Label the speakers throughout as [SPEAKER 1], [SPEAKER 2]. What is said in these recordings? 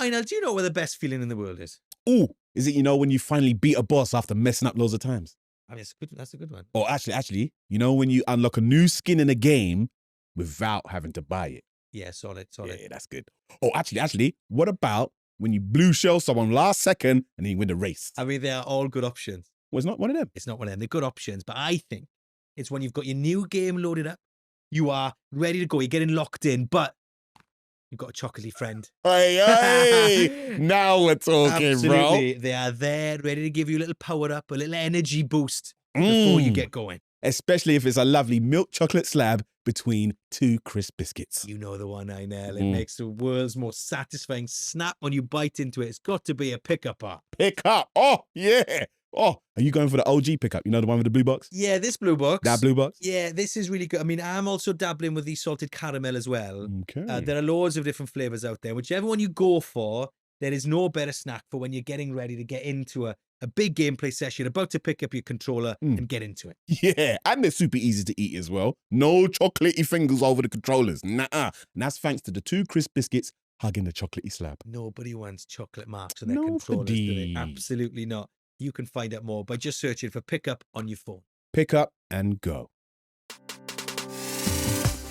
[SPEAKER 1] I know. Do you know what the best feeling in the world is?
[SPEAKER 2] Oh, is it, when you finally beat a boss after messing up loads of times?
[SPEAKER 1] I mean, that's a good one.
[SPEAKER 2] Or actually, when you unlock a new skin in a game without having to buy it?
[SPEAKER 1] Yeah, solid.
[SPEAKER 2] Yeah, that's good. Oh, actually, what about when you blue shell someone last second and then you win the race?
[SPEAKER 1] I mean, they are all good options.
[SPEAKER 2] Well, it's not one of them.
[SPEAKER 1] It's not one of them. They're good options, but I think it's when you've got your new game loaded up, you are ready to go, you're getting locked in, but you've got a chocolatey friend.
[SPEAKER 2] Hey, now we're talking,
[SPEAKER 1] Absolutely.
[SPEAKER 2] bro.
[SPEAKER 1] They are there, ready to give you a little power up, a little energy boost before you get going.
[SPEAKER 2] Especially if it's a lovely milk chocolate slab between two crisp biscuits.
[SPEAKER 1] You know the one, I know. It makes the world's most satisfying snap when you bite into it. It's got to be a pickup bar.
[SPEAKER 2] Pick up. Oh, yeah. Oh, are you going for the OG pickup? You know, the one with the blue box?
[SPEAKER 1] Yeah, this blue box.
[SPEAKER 2] That blue box?
[SPEAKER 1] Yeah, this is really good. I mean, I'm also dabbling with the salted caramel as well.
[SPEAKER 2] Okay.
[SPEAKER 1] There are loads of different flavors out there. Whichever one you go for, there is no better snack for when you're getting ready to get into a big gameplay session, about to pick up your controller and get into it.
[SPEAKER 2] Yeah, and they're super easy to eat as well. No chocolatey fingers over the controllers. Nuh-uh. And that's thanks to the two crisp biscuits hugging the chocolatey slab.
[SPEAKER 1] Nobody wants chocolate marks on their controllers, do they? Absolutely not. You can find out more by just searching for Pickup on your phone.
[SPEAKER 2] Pick up and go.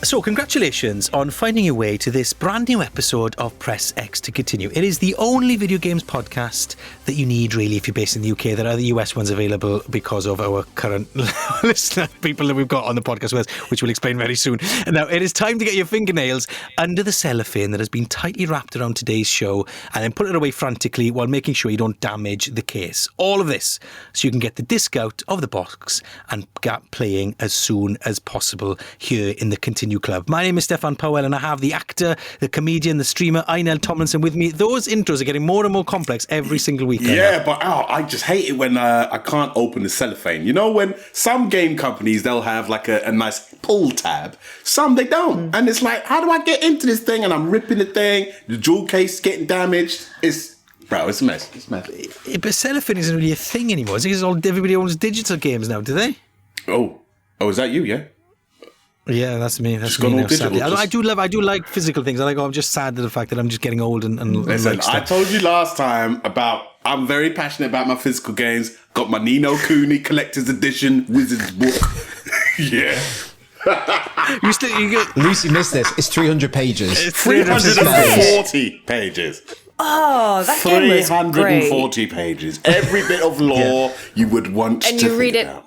[SPEAKER 1] So congratulations on finding your way to this brand new episode of Press X to Continue. It is the only video games podcast that you need, really, if you're based in the UK. There are the US ones available because of our current listener, people that we've got on the podcast with us, which we'll explain very soon. Now, it is time to get your fingernails under the cellophane that has been tightly wrapped around today's show and then put it away frantically while making sure you don't damage the case. All of this so you can get the disc out of the box and get playing as soon as possible here in the Continue Club. My name is Stefan Powell and I have the actor, the comedian, the streamer, Einel Tomlinson with me. Those intros are getting more and more complex every single week.
[SPEAKER 3] Yeah, but I just hate it when I can't open the cellophane. You know, when some game companies, they'll have like a nice pull tab. Some they don't. And it's like, how do I get into this thing? And I'm ripping the thing. The jewel case is getting damaged. It's a mess. It's a mess.
[SPEAKER 1] But cellophane isn't really a thing anymore. It's all, everybody owns digital games now, do they?
[SPEAKER 3] Oh, is that you? Yeah.
[SPEAKER 1] Yeah, that's me. That's
[SPEAKER 3] just
[SPEAKER 1] me now,
[SPEAKER 3] digital,
[SPEAKER 1] I do like physical things. I'm just sad to the fact that I'm just getting old and
[SPEAKER 3] listen,
[SPEAKER 1] like
[SPEAKER 3] I told you last time I'm very passionate about my physical games. Got my Ni no Kuni collector's edition Wizard's book. Yeah.
[SPEAKER 4] Lucy missed this. It's 300 pages.
[SPEAKER 3] It's 340 pages.
[SPEAKER 5] Oh, that game was great.
[SPEAKER 3] 340 pages. Every bit of lore you would want
[SPEAKER 5] and
[SPEAKER 3] to
[SPEAKER 5] you read it.
[SPEAKER 3] out.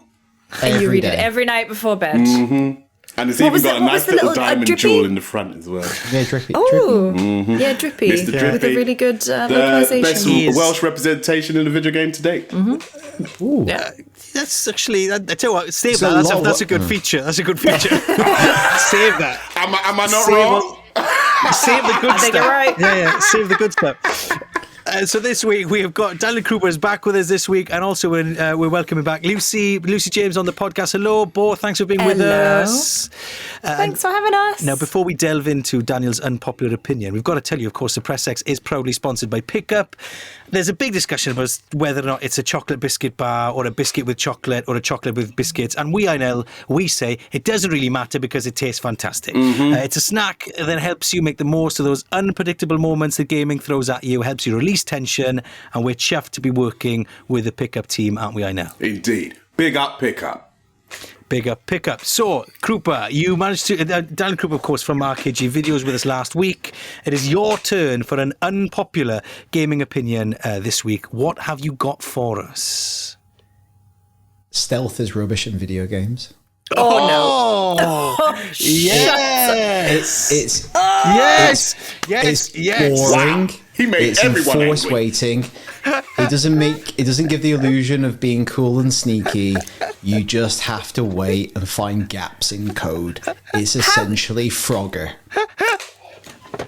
[SPEAKER 5] And you read it every night before bed.
[SPEAKER 3] Mm-hmm. And it's even got a nice little diamond jewel in the front as well.
[SPEAKER 4] Yeah, drippy.
[SPEAKER 5] Oh, yeah, drippy.
[SPEAKER 3] Mr. Drippy.
[SPEAKER 5] With a really good
[SPEAKER 3] The
[SPEAKER 5] localization.
[SPEAKER 3] best Welsh representation in a video game to date.
[SPEAKER 5] Mm-hmm.
[SPEAKER 4] Ooh.
[SPEAKER 1] Yeah, that's actually, I tell you what, save that. That's a good feature. That's a good feature. Save that.
[SPEAKER 3] Am I not wrong?
[SPEAKER 1] Save the good
[SPEAKER 5] I think
[SPEAKER 1] stuff.
[SPEAKER 5] you're right.
[SPEAKER 1] Yeah, save the good stuff. So this week we have got Daniel Krupa is back with us this week, and also we're welcoming back Lucy James on the podcast. Hello, both. Thanks for being with us.
[SPEAKER 5] Thanks for having us.
[SPEAKER 1] Now, before we delve into Daniel's unpopular opinion, we've got to tell you, of course, the Press X is proudly sponsored by Pickup. There's a big discussion about whether or not it's a chocolate biscuit bar or a biscuit with chocolate or a chocolate with biscuits. And we say it doesn't really matter because it tastes fantastic. Mm-hmm. It's a snack that helps you make the most of those unpredictable moments that gaming throws at you, helps you release tension, and we're chuffed to be working with the Pickup team, aren't we, I know?
[SPEAKER 3] Indeed. Big up Pickup.
[SPEAKER 1] Big up Pickup. So, Krupa, you managed to... Daniel Krupa, of course, from RKG Videos with us last week. It is your turn for an unpopular gaming opinion this week. What have you got for us?
[SPEAKER 4] Stealth is rubbish in video games.
[SPEAKER 5] Oh, no.
[SPEAKER 1] Yes.
[SPEAKER 4] It's
[SPEAKER 1] Wow.
[SPEAKER 4] boring.
[SPEAKER 3] He made
[SPEAKER 4] it's
[SPEAKER 3] everyone
[SPEAKER 4] enforced
[SPEAKER 3] angry.
[SPEAKER 4] waiting. It doesn't give the illusion of being cool and sneaky. You just have to wait and find gaps in code. It's essentially Frogger.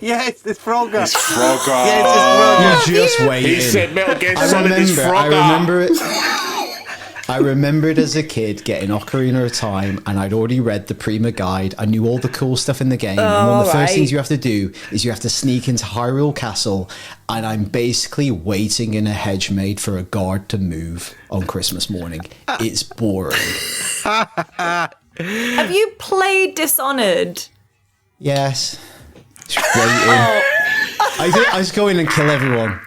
[SPEAKER 1] Yes, it's Frogger.
[SPEAKER 3] It's Frogger.
[SPEAKER 1] Yes, it's Frogger.
[SPEAKER 4] You just wait.
[SPEAKER 3] He said Metal Gear Solid is Frogger.
[SPEAKER 4] I remember it as a kid getting Ocarina of Time, and I'd already read the Prima guide. I knew all the cool stuff in the game, and one of the first things you have to do is you have to sneak into Hyrule Castle, and I'm basically waiting in a hedge made for a guard to move on Christmas morning. It's boring.
[SPEAKER 5] Have you played Dishonored?
[SPEAKER 4] Yes. Just waiting. I just go in and kill everyone.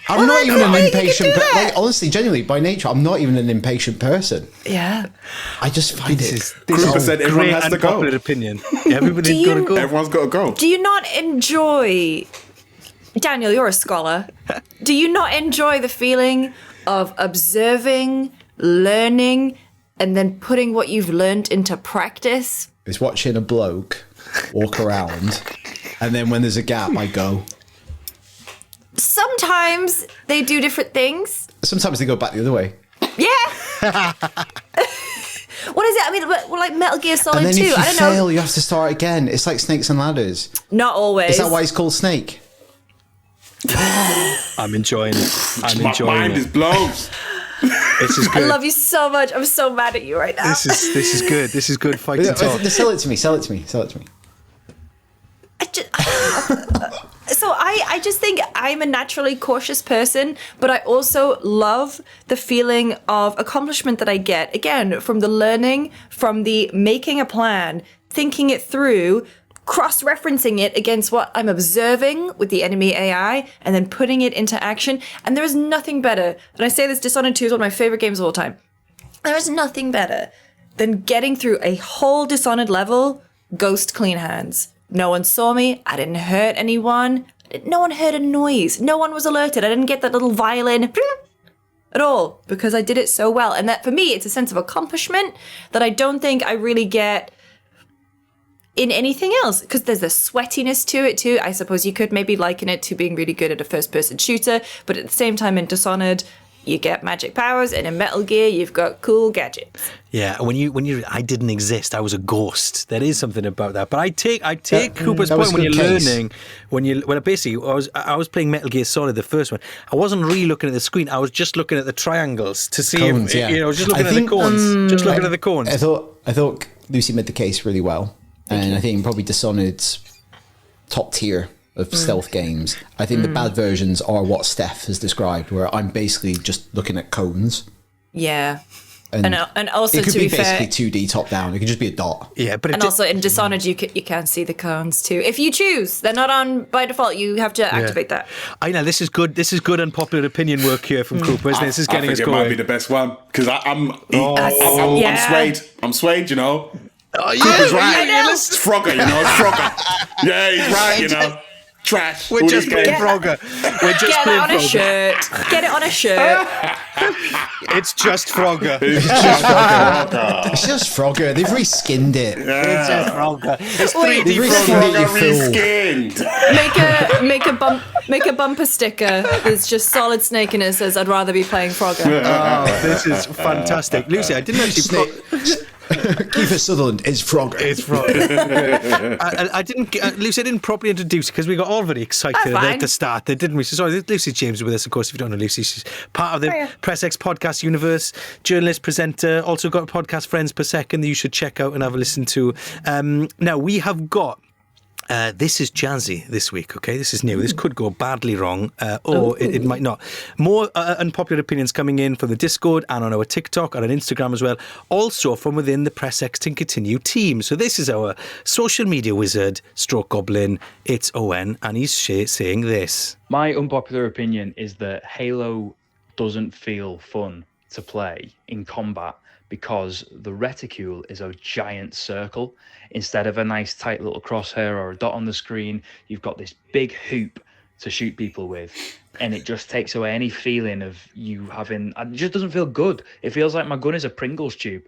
[SPEAKER 4] I'm
[SPEAKER 5] Well,
[SPEAKER 4] not
[SPEAKER 5] then
[SPEAKER 4] even an
[SPEAKER 5] why you
[SPEAKER 4] impatient.
[SPEAKER 5] can do that?
[SPEAKER 4] Like, honestly, genuinely, by nature, I'm not even an impatient person.
[SPEAKER 5] Yeah.
[SPEAKER 4] I just find
[SPEAKER 1] This
[SPEAKER 4] it.
[SPEAKER 3] Krupa said everyone
[SPEAKER 1] great
[SPEAKER 3] has to go.
[SPEAKER 1] unpopular opinion. Everybody's
[SPEAKER 5] Do
[SPEAKER 1] got to
[SPEAKER 5] you-
[SPEAKER 1] go.
[SPEAKER 3] Everyone's got to go.
[SPEAKER 5] Do you not enjoy, Daniel, you're a scholar. Do you not enjoy the feeling of observing, learning, and then putting what you've learned into practice?
[SPEAKER 4] It's watching a bloke walk around, and then when there's a gap, I go.
[SPEAKER 5] Sometimes they do different things.
[SPEAKER 4] Sometimes they go back the other way.
[SPEAKER 5] Yeah. What is it? I mean, like Metal Gear Solid
[SPEAKER 4] And then
[SPEAKER 5] 2.
[SPEAKER 4] if you
[SPEAKER 5] I don't
[SPEAKER 4] fail,
[SPEAKER 5] know.
[SPEAKER 4] you have to start again. It's like Snakes and Ladders.
[SPEAKER 5] Not always.
[SPEAKER 4] Is that why it's called Snake?
[SPEAKER 1] I'm enjoying it. I'm
[SPEAKER 3] My
[SPEAKER 1] enjoying
[SPEAKER 3] mind
[SPEAKER 1] it.
[SPEAKER 3] is blown.
[SPEAKER 1] This is
[SPEAKER 5] I
[SPEAKER 1] good.
[SPEAKER 5] love you so much. I'm so mad at you right now.
[SPEAKER 1] This is good. This is good fighting talk.
[SPEAKER 4] Sell it to me. Sell it to me. Sell it to me.
[SPEAKER 5] So I just think I'm a naturally cautious person, but I also love the feeling of accomplishment that I get, again, from the learning, from the making a plan, thinking it through, cross-referencing it against what I'm observing with the enemy AI, and then putting it into action. And there is nothing better, and I say this, Dishonored 2 is one of my favorite games of all time. There is nothing better than getting through a whole Dishonored level, ghost clean hands. No one saw me. I didn't hurt anyone. No one heard a noise. No one was alerted. I didn't get that little violin at all because I did it so well. And that for me, it's a sense of accomplishment that I don't think I really get in anything else because there's a sweatiness to it too. I suppose you could maybe liken it to being really good at a first-person shooter, but at the same time in Dishonored, you get magic powers, and in Metal Gear, you've got cool gadgets.
[SPEAKER 1] Yeah, when you, I didn't exist. I was a ghost. There is something about that. But I take Cooper's
[SPEAKER 4] that was
[SPEAKER 1] point when
[SPEAKER 4] a
[SPEAKER 1] you're
[SPEAKER 4] good case.
[SPEAKER 1] learning, when basically I was playing Metal Gear Solid, the first one. I wasn't really looking at the screen. I was just looking at the triangles to see
[SPEAKER 4] Cones,
[SPEAKER 1] if
[SPEAKER 4] yeah.
[SPEAKER 1] just looking
[SPEAKER 4] I
[SPEAKER 1] at
[SPEAKER 4] think,
[SPEAKER 1] the cones. Just looking at the cones.
[SPEAKER 4] I thought Lucy made the case really well, and I think probably Dishonored's top tier of stealth games. I think the bad versions are what Steph has described, where I'm basically just looking at cones.
[SPEAKER 5] Yeah.
[SPEAKER 4] And
[SPEAKER 5] also,
[SPEAKER 4] it could
[SPEAKER 5] to
[SPEAKER 4] be
[SPEAKER 5] be fair,
[SPEAKER 4] basically 2D top down. It could just be a dot.
[SPEAKER 1] Yeah, but
[SPEAKER 5] and also in Dishonored, you can see the cones too. If you choose, they're not on by default. You have to activate that.
[SPEAKER 1] I know this is good. This is good unpopular opinion work here from Krupa, isn't it? This is
[SPEAKER 3] I
[SPEAKER 1] getting
[SPEAKER 3] think
[SPEAKER 1] us
[SPEAKER 3] it might be
[SPEAKER 1] going.
[SPEAKER 3] the best one because I'm
[SPEAKER 5] Yeah.
[SPEAKER 3] swayed. I'm swayed, you know.
[SPEAKER 1] Oh,
[SPEAKER 3] Cooper's right.
[SPEAKER 5] I know.
[SPEAKER 3] It's Frogger, you know. It's Frogger. Yeah, he's right, you know. Trash.
[SPEAKER 1] We're
[SPEAKER 3] All
[SPEAKER 1] just
[SPEAKER 3] these
[SPEAKER 1] playing
[SPEAKER 3] games.
[SPEAKER 1] Frogger. We're just
[SPEAKER 5] Get
[SPEAKER 1] playing
[SPEAKER 5] it on a
[SPEAKER 1] Frogger.
[SPEAKER 5] shirt. Get it on a shirt.
[SPEAKER 1] It's just Frogger.
[SPEAKER 3] It's just Frogger.
[SPEAKER 4] It's just Frogger. They've reskinned it.
[SPEAKER 1] It's just Frogger. It's 3D
[SPEAKER 4] They've
[SPEAKER 1] Frogger.
[SPEAKER 4] reskinned it, you
[SPEAKER 3] Frogger
[SPEAKER 4] fool.
[SPEAKER 3] reskinned.
[SPEAKER 5] Make a bumper sticker. There's just Solid Snake in it. Says, "I'd rather be playing Frogger."
[SPEAKER 1] Oh, this is fantastic. Lucy, I didn't actually...
[SPEAKER 4] Kiefer Sutherland is Frogger.
[SPEAKER 1] It's Frogger. I didn't... Lucy, I didn't properly introduce because we got all very excited
[SPEAKER 5] Fine.
[SPEAKER 1] at the start there, didn't we? So sorry, Lucy James is with us, of course, if you don't know Lucy. She's part of the
[SPEAKER 5] Hiya.
[SPEAKER 1] Press X podcast universe, journalist, presenter, also got a podcast, Friends Per Second, that you should check out and have a listen to. Now, we have got... this is jazzy this week, okay? This is new. This could go badly wrong, or it might not. More unpopular opinions coming in from the Discord and on our TikTok and on Instagram as well. Also from within the Press X to Continue team. So this is our social media wizard, stroke goblin. It's Owen, and he's saying this.
[SPEAKER 6] My unpopular opinion is that Halo doesn't feel fun to play in combat because the reticule is a giant circle. Instead of a nice tight little crosshair or a dot on the screen, you've got this big hoop to shoot people with. And it just takes away any feeling of you having... It just doesn't feel good. It feels like my gun is a Pringles tube.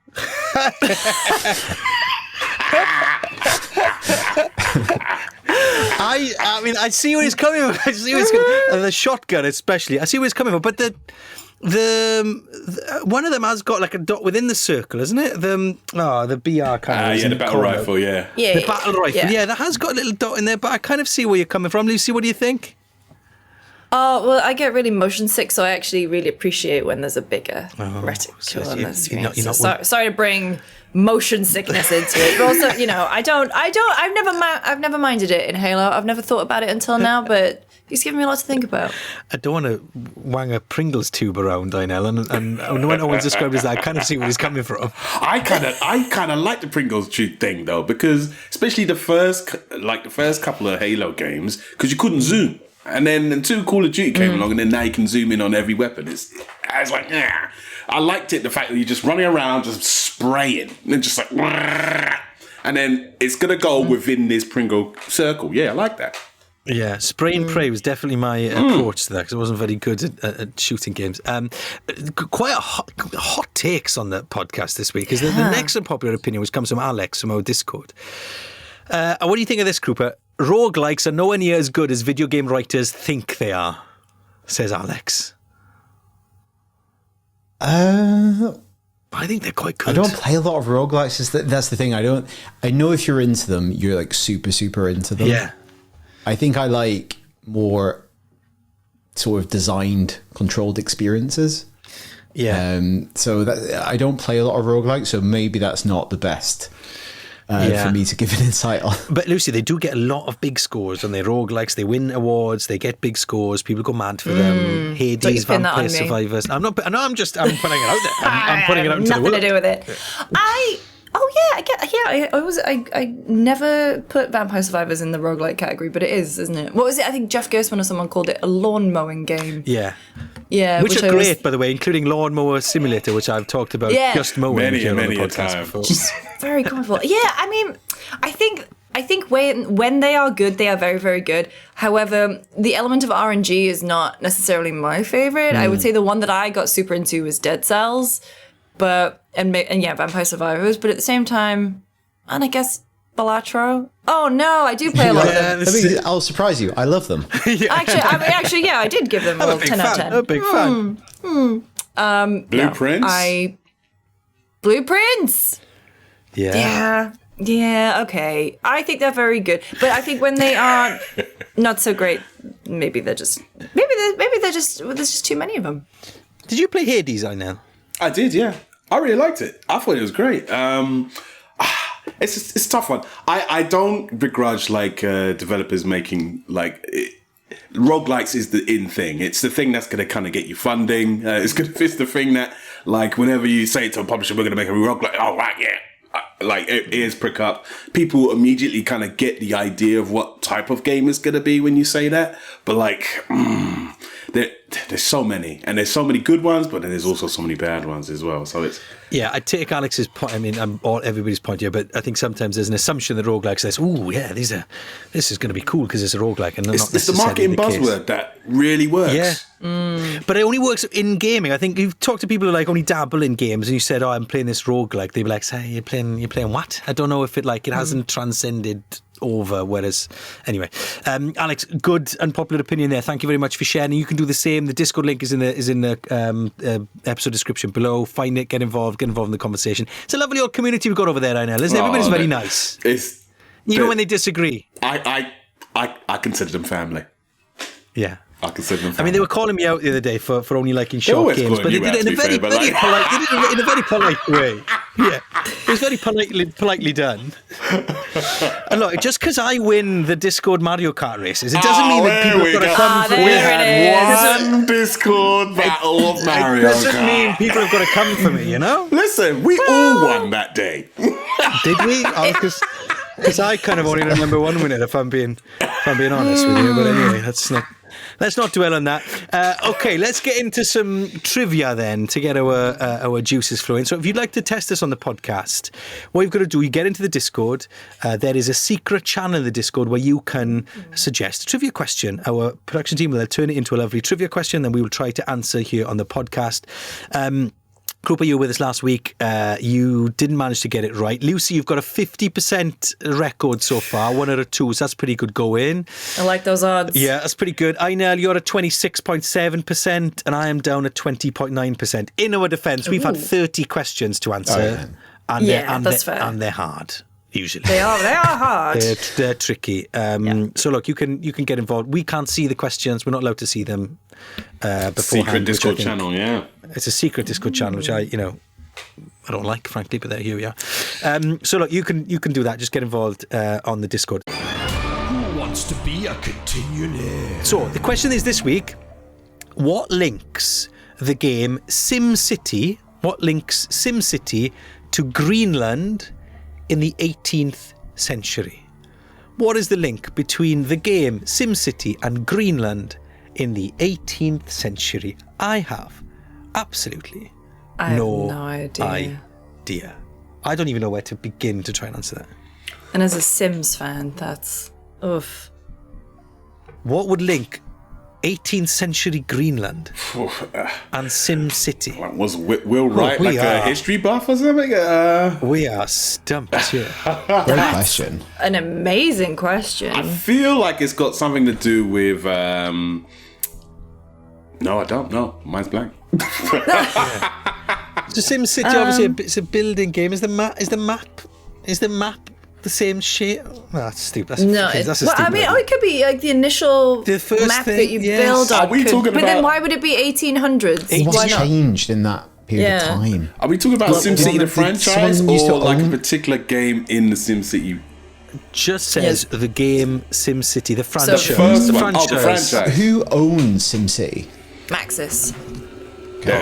[SPEAKER 1] I mean, I see where he's coming from. I see where he's coming from. The shotgun, especially. I see where he's coming from. But the one of them has got like a dot within the circle, isn't it? The BR kind of.
[SPEAKER 3] Yeah, the battle rifle, yeah.
[SPEAKER 5] Yeah,
[SPEAKER 1] The battle rifle, yeah, that has got a little dot in there, but I kind of see where you're coming from. Lucy, what do you think?
[SPEAKER 5] Oh, well, I get really motion sick, so I actually really appreciate when there's a bigger
[SPEAKER 1] so
[SPEAKER 5] reticule on
[SPEAKER 1] you're
[SPEAKER 5] the screen.
[SPEAKER 1] not- you're not
[SPEAKER 5] Sorry to bring motion sickness into it, but also, I've never minded it in Halo. I've never thought about it until now, but He's given me a lot to think about.
[SPEAKER 1] I don't want to wang a Pringles tube around, Daniel, and when no one's described as that, I kind of see where he's coming from.
[SPEAKER 3] I kind of like the Pringles tube thing though, because especially the first couple of Halo games, because you couldn't zoom, and then until Call of Duty came along, and then now you can zoom in on every weapon. I was like, yeah. I liked it, the fact that you're just running around, just spraying, and just like, and then it's gonna go within this Pringle circle. Yeah, I like that.
[SPEAKER 1] Yeah, spray and pray was definitely my approach to that, because I wasn't very good at shooting games. Quite a hot takes on the podcast this week, because the next unpopular opinion, which comes from Alex from our Discord. What do you think of this, Krupa? Roguelikes are nowhere near as good as video game writers think they are, says Alex. I think they're quite good.
[SPEAKER 4] I don't play a lot of roguelikes. That's the thing. I know if you're into them, you're like super, super into them.
[SPEAKER 1] Yeah.
[SPEAKER 4] I think I like more sort of designed, controlled experiences.
[SPEAKER 1] Yeah.
[SPEAKER 4] So that I don't play a lot of roguelikes, so maybe that's not the best for me to give an insight on.
[SPEAKER 1] But Lucy, they do get a lot of big scores on their roguelikes. They win awards. They get big scores. People go mad for them. Hades, Vampire Survivors. I'm putting it out there. I'm putting it out into the world.
[SPEAKER 5] Nothing to do with it. I never put Vampire Survivors in the roguelike category, but it is, isn't it? What was it? I think Jeff Gerstmann or someone called it a lawn mowing game.
[SPEAKER 1] Yeah.
[SPEAKER 5] Yeah.
[SPEAKER 1] Which are great, by the way, including Lawnmower Simulator, which I've talked about just mowing
[SPEAKER 3] many
[SPEAKER 1] on the
[SPEAKER 3] a
[SPEAKER 1] podcast
[SPEAKER 3] time.
[SPEAKER 1] before.
[SPEAKER 5] Just very comfortable. Yeah, I mean, I think when they are good, they are very, very good. However, the element of RNG is not necessarily my favorite. I would say the one that I got super into was Dead Cells. And Vampire Survivors, but at the same time, and I guess Balatro. Oh no, I do play a lot of them.
[SPEAKER 4] I'll surprise you. I love them.
[SPEAKER 5] Actually, I did give them a 10 out of 10.
[SPEAKER 1] I'm a big fan.
[SPEAKER 3] Blueprints?
[SPEAKER 5] Blueprints.
[SPEAKER 1] Yeah.
[SPEAKER 5] Yeah, okay. I think they're very good, but I think when they are not so great, maybe there's just too many of them.
[SPEAKER 1] Did you play Hades, I know?
[SPEAKER 3] I did, yeah. I really liked it. I thought it was great. It's a tough one. I don't begrudge developers making roguelikes is the in thing. It's the thing that's going to kind of get you funding. It's the thing that whenever you say to a publisher, we're going to make a roguelike. Oh right, yeah. Ears prick up. People immediately kind of get the idea of what type of game it's going to be when you say that. But there's so many, and there's so many good ones, but then there's also so many bad ones as well. So it's
[SPEAKER 1] I take Alex's point. I mean, I'm all everybody's point here, but I think sometimes there's an assumption that roguelike says, "Oh, yeah, this is going to be cool because it's a roguelike," and
[SPEAKER 3] it's the marketing buzzword that really works.
[SPEAKER 1] Yeah, but it only works in gaming. I think you've talked to people who only dabble in games, and you said, "Oh, I'm playing this roguelike." They'd be like, "Hey, you're playing what?" I don't know if it it hasn't transcended over. Whereas, anyway, Alex, good unpopular opinion there. Thank you very much for sharing. You can do the same. The Discord link is in the episode description below. Find it, get involved in the conversation. It's a lovely old community we've got over there, I know. Everybody's very nice. Even when they disagree.
[SPEAKER 3] I consider them family.
[SPEAKER 1] Yeah.
[SPEAKER 3] I consider them family.
[SPEAKER 1] I mean, they were calling me out the other day for only liking short games, but they did it in a very polite way. Yeah, it was very politely done. And look, just because I win the Discord Mario Kart races, it doesn't mean that people have got to come for me.
[SPEAKER 3] We had one Discord battle of Mario Kart. It
[SPEAKER 1] doesn't mean people have got to come for me, you know?
[SPEAKER 3] Listen, we all won that day.
[SPEAKER 1] Did we? Because I kind of only remember one winner, if I'm being honest with you. But anyway, let's not dwell on that. Okay, let's get into some trivia then to get our juices flowing. So if you'd like to test us on the podcast, what you've got to do, you get into the Discord. There is a secret channel in the Discord where you can suggest a trivia question. Our production team will turn it into a lovely trivia question, then we will try to answer here on the podcast. Krupa, you were with us last week. You didn't manage to get it right. Lucy, you've got a 50% record so far, 1 out of 2, so that's pretty good going.
[SPEAKER 5] I like those odds.
[SPEAKER 1] Yeah, that's pretty good. Einel, you're at 26.7%, and I am down at 20.9%. In our defence, we've had 30 questions to answer,
[SPEAKER 5] that's fair.
[SPEAKER 1] And they're hard. Usually
[SPEAKER 5] they are hard.
[SPEAKER 1] They're tricky. So look, you can get involved. We can't see the questions. We're not allowed to see them beforehand.
[SPEAKER 3] Secret Discord channel, yeah.
[SPEAKER 1] It's a secret Discord channel, which I don't like, frankly, but here we are. So look, you can do that. Just get involved on the Discord.
[SPEAKER 7] Who wants to be We are continuing.
[SPEAKER 1] So the question is this week: what links the game SimCity? What links SimCity to Greenland in the 18th century? What is the link between the game SimCity and Greenland in the 18th century? I have absolutely
[SPEAKER 5] I have no idea.
[SPEAKER 1] I don't even know where to begin to try and answer that.
[SPEAKER 5] And as a Sims fan, that's oof.
[SPEAKER 1] What would link 18th century Greenland and SimCity?
[SPEAKER 3] Was Will Wright
[SPEAKER 1] we
[SPEAKER 3] like a
[SPEAKER 1] are.
[SPEAKER 3] history buff or something?
[SPEAKER 1] We are stumped here.
[SPEAKER 4] Great question.
[SPEAKER 5] An amazing question.
[SPEAKER 3] I feel like it's got something to do with. No, I don't know. Mine's blank.
[SPEAKER 1] So SimCity, obviously, it's a building game. Is the map the same shape? Oh, that's stupid. That's
[SPEAKER 5] No,
[SPEAKER 1] that's a
[SPEAKER 5] well, I
[SPEAKER 1] stupid
[SPEAKER 5] mean,
[SPEAKER 1] idea.
[SPEAKER 5] it could be like the initial
[SPEAKER 1] The first
[SPEAKER 5] map
[SPEAKER 1] thing,
[SPEAKER 5] that you
[SPEAKER 1] yes.
[SPEAKER 5] build on.
[SPEAKER 3] Are we talking
[SPEAKER 5] but then
[SPEAKER 3] about-
[SPEAKER 5] why would it be 1800s?
[SPEAKER 1] Why
[SPEAKER 4] What's
[SPEAKER 5] not?
[SPEAKER 4] changed in that period of
[SPEAKER 5] Yeah.
[SPEAKER 4] time?
[SPEAKER 3] Are we talking about
[SPEAKER 4] Well,
[SPEAKER 3] SimCity
[SPEAKER 4] one
[SPEAKER 3] the
[SPEAKER 4] of the-
[SPEAKER 3] franchise
[SPEAKER 4] someone used to
[SPEAKER 3] or like a
[SPEAKER 4] own-
[SPEAKER 3] particular game in the SimCity?
[SPEAKER 1] Just says the game SimCity, the franchise.
[SPEAKER 5] the
[SPEAKER 3] first
[SPEAKER 1] the
[SPEAKER 3] one. Oh, the franchise.
[SPEAKER 4] Who owns SimCity?
[SPEAKER 5] Maxis.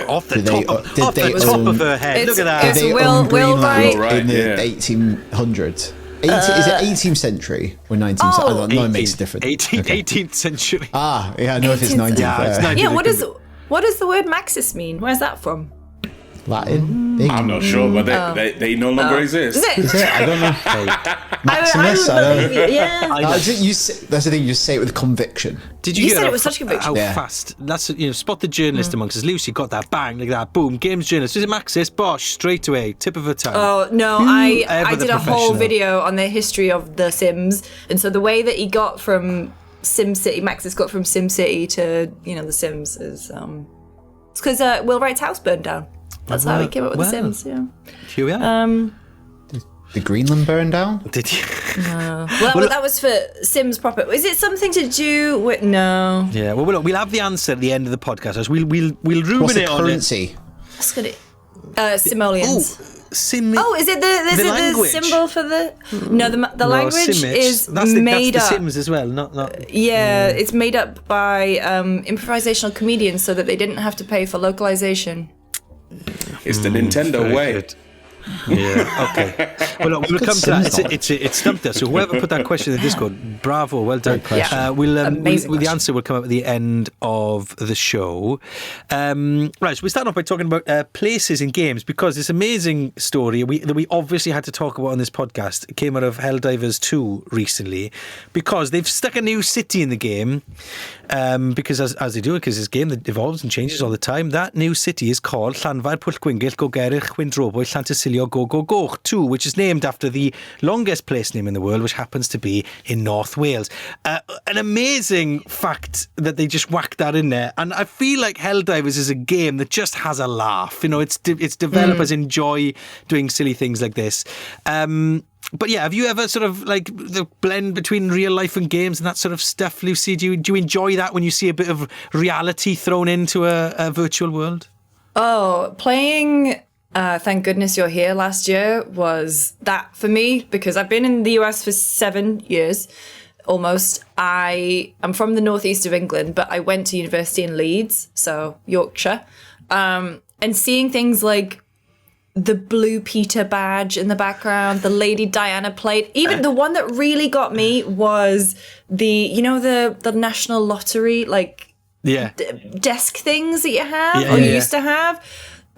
[SPEAKER 1] Off the
[SPEAKER 4] Did they-
[SPEAKER 1] top,
[SPEAKER 4] did
[SPEAKER 1] off the
[SPEAKER 4] they
[SPEAKER 1] top
[SPEAKER 4] own-
[SPEAKER 1] of her head.
[SPEAKER 5] It's-
[SPEAKER 1] Look at that.
[SPEAKER 5] it's-
[SPEAKER 4] Did they
[SPEAKER 5] Will-
[SPEAKER 4] own
[SPEAKER 5] Will
[SPEAKER 4] Greenland
[SPEAKER 5] Wright-
[SPEAKER 3] Right,
[SPEAKER 4] in the
[SPEAKER 3] yeah.
[SPEAKER 4] 1800s? Is it 18th century or 19th century? I don't know, it makes a difference.
[SPEAKER 1] 18th century.
[SPEAKER 4] Ah, yeah, I know if it's
[SPEAKER 5] 18th
[SPEAKER 4] 19th.
[SPEAKER 1] Yeah, it's 19th.
[SPEAKER 5] Yeah, what does the word Maxis mean? Where's that from?
[SPEAKER 4] Latin?
[SPEAKER 3] I'm not sure, but they no longer exist.
[SPEAKER 5] Is it?
[SPEAKER 4] Is it? I don't know. Maximus?
[SPEAKER 5] I would believe it, yeah.
[SPEAKER 4] That's the thing, you just say it with conviction.
[SPEAKER 1] Did
[SPEAKER 5] You
[SPEAKER 1] hear
[SPEAKER 5] said
[SPEAKER 1] how
[SPEAKER 5] it with such conviction.
[SPEAKER 1] How
[SPEAKER 4] Yeah.
[SPEAKER 1] fast? That's spot the journalist amongst us. Lucy got that bang like that. Boom. Games journalist. Was it Maxis? Bosh. Straight away. Tip of her tongue.
[SPEAKER 5] Oh no, I
[SPEAKER 1] Ever the
[SPEAKER 5] did a whole
[SPEAKER 1] professional.
[SPEAKER 5] video on the history of The Sims, and so the way that he got from SimCity, Maxis got from SimCity to The Sims is it's because Will Wright's house burned down. That's how he came up with
[SPEAKER 1] well.
[SPEAKER 5] The Sims. Yeah.
[SPEAKER 1] Here we are.
[SPEAKER 4] The Greenland burned down?
[SPEAKER 1] Did you?
[SPEAKER 5] Well, that was for Sims proper. Is it something to do with? No.
[SPEAKER 1] Yeah. Well, look, we'll have the answer at the end of the podcast. We'll
[SPEAKER 4] What's
[SPEAKER 1] ruminate
[SPEAKER 4] the
[SPEAKER 1] on it.
[SPEAKER 4] currency?
[SPEAKER 5] That's good. Simoleons.
[SPEAKER 1] Oh,
[SPEAKER 5] Is it the
[SPEAKER 1] language?
[SPEAKER 5] symbol for the? No, the language
[SPEAKER 1] Simic.
[SPEAKER 5] is
[SPEAKER 1] that's
[SPEAKER 5] made
[SPEAKER 1] that's
[SPEAKER 5] up.
[SPEAKER 1] the Sims as well. Not.
[SPEAKER 5] Yeah, it's made up by improvisational comedians so that they didn't have to pay for localization.
[SPEAKER 3] It's the Nintendo
[SPEAKER 1] Very
[SPEAKER 3] way.
[SPEAKER 1] good. Yeah. Okay. Well, look, we'll come to that. It stumped us. So whoever put that question in the Discord, bravo, well done.
[SPEAKER 5] Yeah. Amazing
[SPEAKER 1] The
[SPEAKER 5] question.
[SPEAKER 1] answer will come up at the end of the show. Right. So we start off by talking about places in games, because this amazing story that we obviously had to talk about on this podcast came out of Helldivers 2 recently, because they've stuck a new city in the game. Because as they do it, because this game that evolves and changes all the time, that new city is called Llanfair Pwll Gwyngyll Gogerich Chwyndrobwy Llantysilio Gogogoch 2, which is named after the longest place name in the world, which happens to be in North Wales. An amazing fact that they just whacked that in there, and I feel like Helldivers is a game that just has a laugh. Its developers enjoy doing silly things like this. But yeah, have you ever sort of like the blend between real life and games and that sort of stuff, Lucy? Do you enjoy that when you see a bit of reality thrown into a virtual world?
[SPEAKER 5] Oh, playing Thank Goodness You're Here last year was that for me, because I've been in the US for 7 years almost. I am from the northeast of England, but I went to university in Leeds, so Yorkshire, and seeing things like the Blue Peter badge in the background, the Lady Diana plate. Even the one that really got me was the National Lottery, like desk things that you have used to have.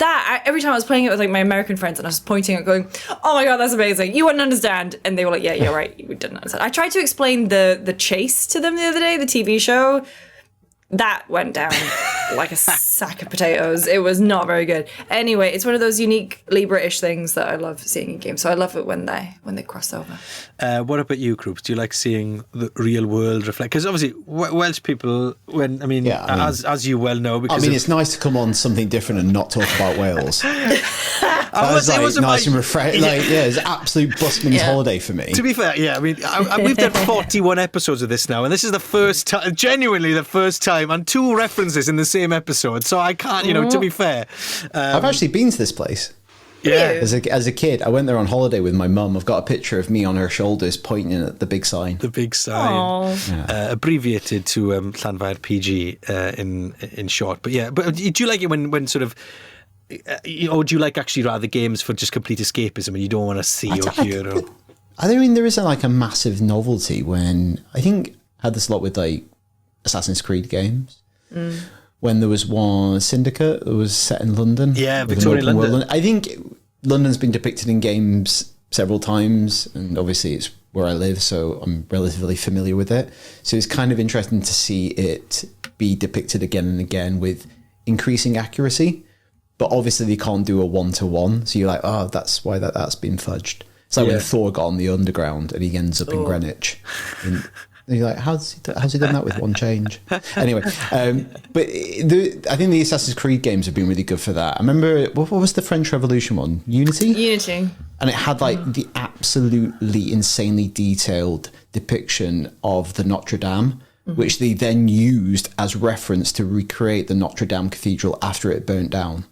[SPEAKER 5] Every time I was playing it with like my American friends, and I was pointing at going, "Oh my god, that's amazing! You wouldn't understand." And they were like, "Yeah, you're right. We didn't understand." I tried to explain the Chase to them the other day, the TV show. That went down like a sack of potatoes. It was not very good. Anyway, it's one of those uniquely British things that I love seeing in games. So I love it when they cross over.
[SPEAKER 1] What about you, Krup? Do you like seeing the real world reflect? Because obviously Welsh people, as you well know, because
[SPEAKER 4] it's nice to come on something different and not talk about Wales.
[SPEAKER 1] it wasn't
[SPEAKER 4] nice and refreshing. It's an absolute busman's holiday for me.
[SPEAKER 1] To be fair, we've done 41 episodes of this now, and this is the first time, genuinely the first time, and 2 references in the same episode. So I can't, to be fair.
[SPEAKER 4] I've actually been to this place.
[SPEAKER 1] Yeah.
[SPEAKER 4] As a kid, I went there on holiday with my mum. I've got a picture of me on her shoulders pointing at the big sign.
[SPEAKER 1] The big sign, abbreviated to Llanfair PG in short. But yeah, but do you like it when sort of, or do you like actually rather games for just complete escapism and you don't want to see or hear?
[SPEAKER 4] I don't mean there isn't like a massive novelty when I think I had this a lot with like Assassin's Creed games. When there was one Syndicate that was set in London.
[SPEAKER 1] Yeah, Victorian London.
[SPEAKER 4] I think London's been depicted in games several times, and obviously it's where I live, so I'm relatively familiar with it. So it's kind of interesting to see it be depicted again and again with increasing accuracy. But obviously they can't do a one-to-one, so you're like, oh, that's why that's been fudged. It's like when Thor got on the underground and he ends up in Greenwich. And you're like, how's he done that with one change? Anyway, but I think the Assassin's Creed games have been really good for that. I remember, what was the French Revolution one? Unity?
[SPEAKER 5] Unity.
[SPEAKER 4] And it had like the absolutely insanely detailed depiction of the Notre Dame, which they then used as reference to recreate the Notre Dame Cathedral after it burnt down.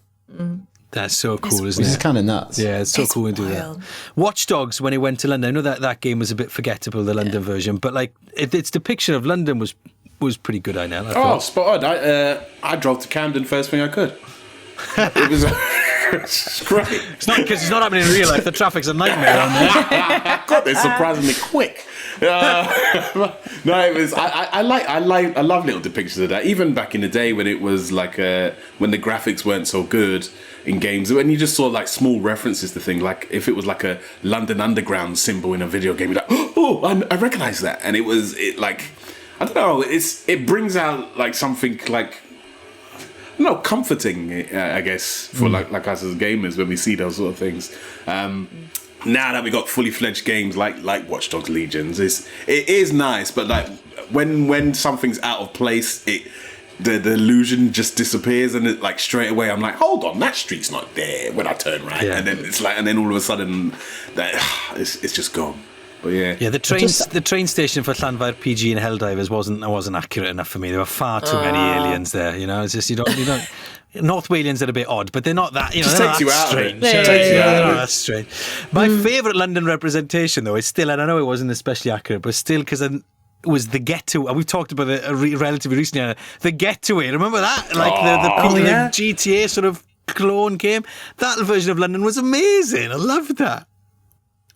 [SPEAKER 1] That's so cool, isn't it?
[SPEAKER 4] It's kind of nuts.
[SPEAKER 1] Yeah, it's so cool to do that. Watch Dogs, when he went to London, I know that game was a bit forgettable, the London version, but like its depiction of London was pretty good, I know.
[SPEAKER 3] Oh, spot on. I drove to Camden first thing I could. It was it's great.
[SPEAKER 1] It's not because it's not happening in real life. The traffic's a nightmare on there.
[SPEAKER 3] God, they're surprisingly quick. No, it was. I love little depictions of that. Even back in the day when it was like when the graphics weren't so good in games, when you just saw like small references to things, like if it was like a London Underground symbol in a video game, you're like, oh, I recognize that, and it like, I don't know, it brings out like something like, comforting, I guess, for like us as gamers when we see those sort of things. Now that we got fully fledged games like Watch Dogs Legions, it is nice, but like when something's out of place, the illusion just disappears, and it, like straight away I'm like, hold on, that street's not there when I turn right, and then it's like, and then all of a sudden that it's just gone. But yeah, the
[SPEAKER 1] train station for Llanfair PG and Helldivers wasn't accurate enough for me. There were far too many aliens there. It's just you don't. North Walians are a bit odd, but they're not that.
[SPEAKER 3] Just
[SPEAKER 1] they're
[SPEAKER 3] takes
[SPEAKER 1] not
[SPEAKER 3] you
[SPEAKER 1] that
[SPEAKER 3] out
[SPEAKER 1] strange.
[SPEAKER 3] of it.
[SPEAKER 1] That's strange. My favourite London representation, though, is still, and I know it wasn't especially accurate, but still, because it was the Getaway. We've talked about it relatively recently. The Getaway, remember that? Like the GTA sort of clone game. That version of London was amazing. I loved that.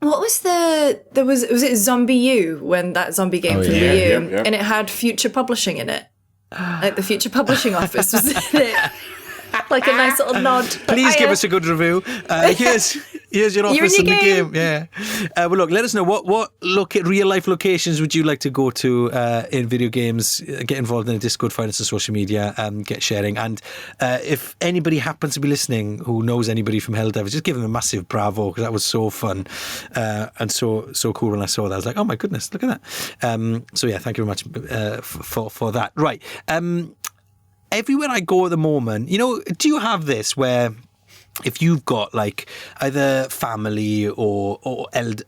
[SPEAKER 5] What was was it Zombie U, when that zombie game for the Wii U, and it had Future Publishing in it, like the Future Publishing office was in it, like a nice little nod.
[SPEAKER 1] Please give us a good review. Here's your office in the game. Yeah. Well, look, let us know what real life locations would you like to go to in video games. Get involved in the Discord, find us on social media, get sharing. And if anybody happens to be listening who knows anybody from Helldivers, just give them a massive bravo, because that was so fun and so cool. When I saw that, I was like, oh my goodness, look at that. So yeah, thank you very much for that. Right. Everywhere I go at the moment, do you have this where if you've got like either family or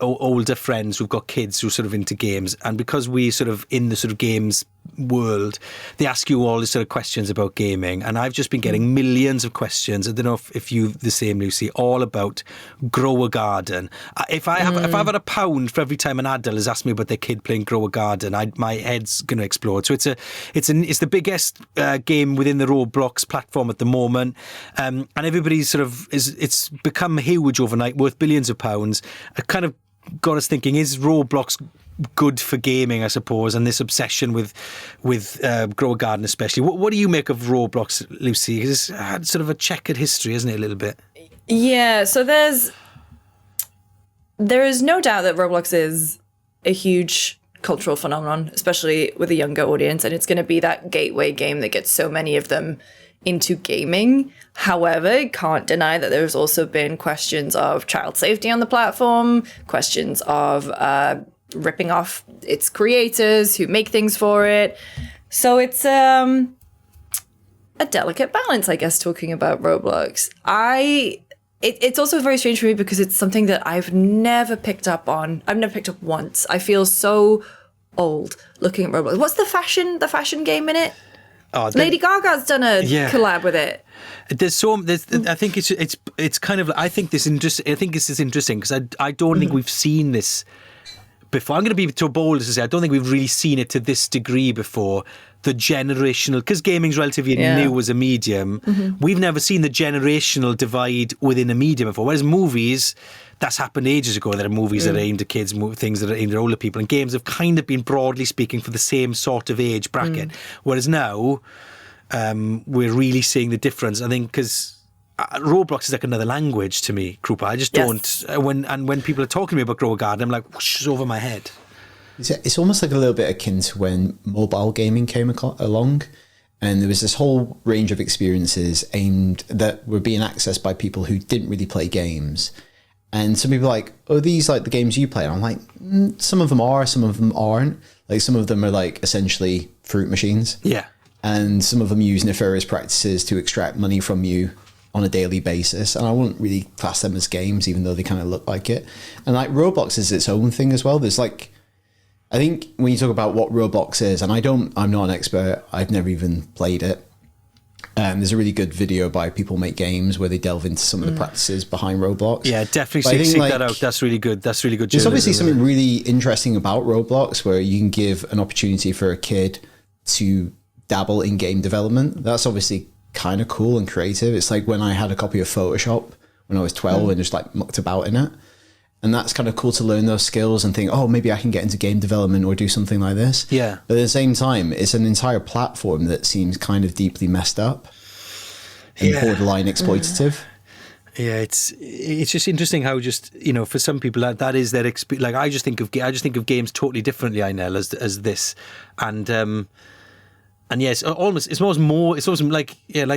[SPEAKER 1] older friends who've got kids who are sort of into games, and because we sort of in the sort of games world, they ask you all these sort of questions about gaming, and I've just been getting millions of questions. I don't know if you the same, Lucy, all about grow a garden. If I've had £1 for every time an adult has asked me about their kid playing grow a garden, my head's going to explode. So it's the biggest game within the Roblox platform at the moment, and everybody's sort of it's become huge overnight, worth billions of pounds. It kind of got us thinking: is Roblox good for gaming, I suppose, and this obsession with Grow a Garden especially? What do you make of Roblox, Lucy? Because it's had sort of a checkered history, isn't it, a little bit?
[SPEAKER 5] Yeah, so there is no doubt that Roblox is a huge cultural phenomenon, especially with a younger audience, and it's going to be that gateway game that gets so many of them into gaming. However, can't deny that there's also been questions of child safety on the platform, questions of ripping off its creators who make things for it. So it's a delicate balance, I guess, talking about Roblox. It's also very strange for me because it's something that I've never picked up on. I've never picked up once. I feel so old looking at Roblox. What's the fashion game in it? Lady Gaga's done a collab with it.
[SPEAKER 1] I think it's kind of. I think this is interesting because I don't think we've seen this before. I'm going to be too bold to say I don't think we've really seen it to this degree before. The generational, because gaming's relatively new as a medium, we've never seen the generational divide within a medium before. Whereas movies, that's happened ages ago. There are movies that are aimed at kids, things that are aimed at older people, and games have kind of been broadly speaking for the same sort of age bracket. Whereas now, we're really seeing the difference. I think because Roblox is like another language to me, Krupa. I just don't. When people are talking to me about Grow a Garden, I'm like, whoosh, it's over my head.
[SPEAKER 4] It's almost like a little bit akin to when mobile gaming came along, and there was this whole range of experiences that were being accessed by people who didn't really play games. And some people are like, oh, these like the games you play? And I'm like, some of them are, some of them aren't. Like some of them are like essentially fruit machines.
[SPEAKER 1] Yeah.
[SPEAKER 4] And some of them use nefarious practices to extract money from you on a daily basis. And I wouldn't really class them as games, even though they kind of look like it. And like Roblox is its own thing as well. There's like, I think when you talk about what Roblox is, and I'm not an expert, I've never even played it. There's a really good video by People Make Games where they delve into some of the practices behind Roblox.
[SPEAKER 1] Yeah, definitely seek that out. That's really good. That's really good.
[SPEAKER 4] There's obviously something really interesting about Roblox where you can give an opportunity for a kid to dabble in game development. That's obviously kind of cool and creative. It's like when I had a copy of Photoshop when I was 12 and just like mucked about in it. And that's kind of cool to learn those skills and think, oh, maybe I can get into game development or do something like this.
[SPEAKER 1] Yeah.
[SPEAKER 4] But at the same time, it's an entire platform that seems kind of deeply messed up and borderline exploitative.
[SPEAKER 1] Yeah, it's just interesting how just, you know, for some people that is their experience. Like I just think of games totally differently, Inel, as this, and yes, it's almost like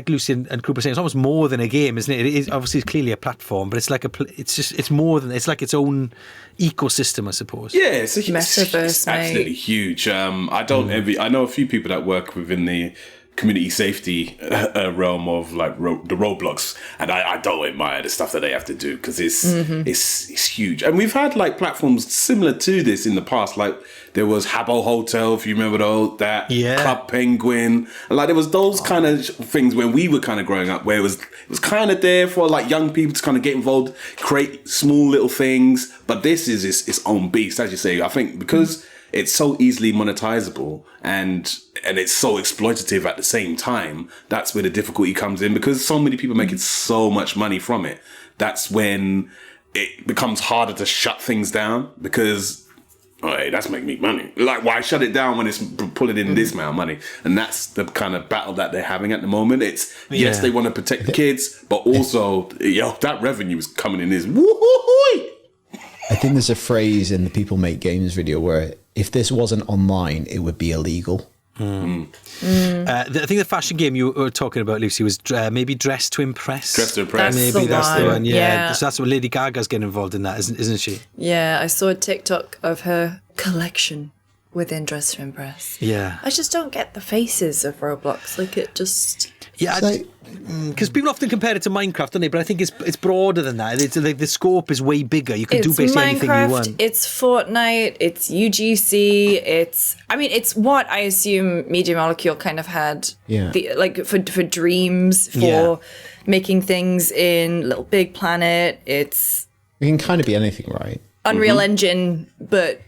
[SPEAKER 1] Lucy and Krupa saying, it's almost more than a game, isn't it? It is obviously clearly a platform, but it's more than, it's like its own ecosystem, I suppose.
[SPEAKER 3] Yeah, it's a
[SPEAKER 5] metaverse,
[SPEAKER 3] it's absolutely huge. I know a few people that work within the community safety realm of like the Roblox, and I don't admire the stuff that they have to do because it's huge. And we've had like platforms similar to this in the past, like there was Habbo Hotel, if you remember that Club Penguin, and like there was those kind of things when we were kind of growing up, where it was kind of there for like young people to kind of get involved, create small little things. But this is its own beast, as you say. I think because it's so easily monetizable and it's so exploitative at the same time, that's where the difficulty comes in, because so many people making so much money from it. That's when it becomes harder to shut things down, because hey, that's making me money. Like, why shut it down when it's pulling in this amount of money? And that's the kind of battle that they're having at the moment. It's yes, they want to protect the kids, but also that revenue is coming in is woo-hoo-hoo.
[SPEAKER 4] I think there's a phrase in the People Make Games video where if this wasn't online, it would be illegal.
[SPEAKER 1] I think the fashion game you were talking about, Lucy, was maybe Dress to Impress.
[SPEAKER 3] Dress to Impress.
[SPEAKER 1] Maybe that's the one. Yeah. So that's what Lady Gaga's getting involved in that, isn't she?
[SPEAKER 5] Yeah, I saw a TikTok of her collection within Dress to Impress.
[SPEAKER 1] Yeah.
[SPEAKER 5] I just don't get the faces of Roblox. Like, it just...
[SPEAKER 1] Yeah, because people often compare it to Minecraft, don't they? But I think it's broader than that. It's like the scope is way bigger. You can do basically anything you want.
[SPEAKER 5] It's Fortnite, it's UGC, it's what I assume Media Molecule kind of had.
[SPEAKER 4] Yeah.
[SPEAKER 5] For dreams, for making things in Little Big Planet. It's...
[SPEAKER 4] It can kind of be anything, right?
[SPEAKER 5] Unreal Engine, but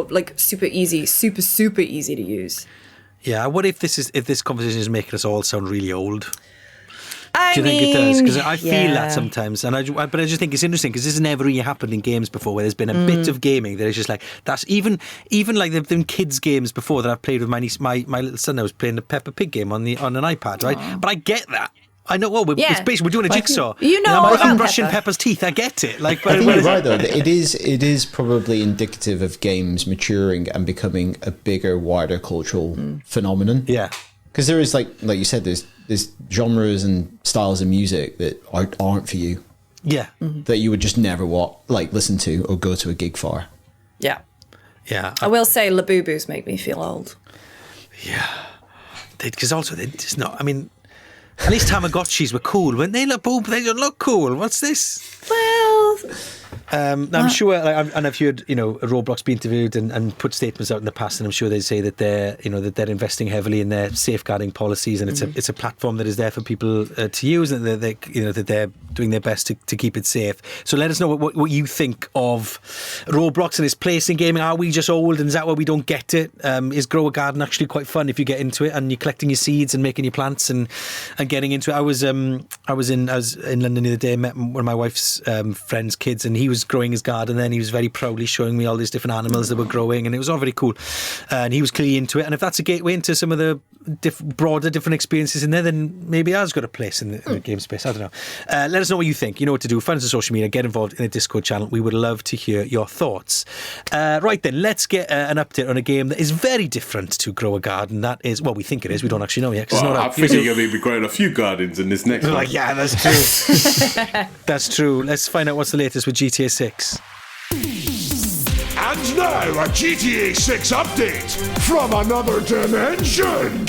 [SPEAKER 5] like super easy, super easy to use.
[SPEAKER 1] Yeah, what if this conversation is making us all sound really old?
[SPEAKER 5] Do
[SPEAKER 1] you think it does? Because I feel that sometimes, but I just think it's interesting because this has never really happened in games before, where there's been a bit of gaming that is just like that's even like there've been kids games before that I've played with my niece, my little son. I was playing the Peppa Pig game on an iPad, right? Aww. But I get that. I know. Well, it's basically we're doing a jigsaw. I'm brushing Peppa's teeth. I get it. Like,
[SPEAKER 4] I think you're right though. It is probably indicative of games maturing and becoming a bigger, wider cultural phenomenon.
[SPEAKER 1] Yeah,
[SPEAKER 4] because there is like you said, there's genres and styles of music that aren't for you.
[SPEAKER 1] Yeah,
[SPEAKER 4] that you would just never listen to or go to a gig for.
[SPEAKER 5] Yeah.
[SPEAKER 1] I
[SPEAKER 5] will say Labubu's make me feel old.
[SPEAKER 1] Yeah, because also they're just not. I mean. At least Tamagotchis were cool, weren't they? They don't look cool. What's this?
[SPEAKER 5] Well,
[SPEAKER 1] I'm sure, and I've heard, Roblox be interviewed and put statements out in the past, and I'm sure they say that they're investing heavily in their safeguarding policies, and it's a platform that is there for people to use, and that they're doing their best to keep it safe. So let us know what you think of Roblox and its place in gaming. Are we just old, and is that why we don't get it? Is Grow a Garden actually quite fun if you get into it and you're collecting your seeds and making your plants and getting into it? I was in London the other day, met one of my wife's friends' kids, and he was growing his garden, and he was very proudly showing me all these different animals that were growing, and it was all very cool, and he was clearly into it. And if that's a gateway into some of the broader different experiences in there, then maybe it has got a place in the game space. I don't know. Let us know what you think. You know what to do. Find us on social media, get involved in the Discord channel. We would love to hear your thoughts. Right then, let's get an update on a game that is very different to Grow a Garden. That is, well, we think it is, we don't actually know yet.
[SPEAKER 3] I think you're going to be growing a few gardens in this next one.
[SPEAKER 1] Yeah, that's true. That's true. Let's find out what's the latest with GTA 6.
[SPEAKER 7] And now a GTA 6 update from another dimension.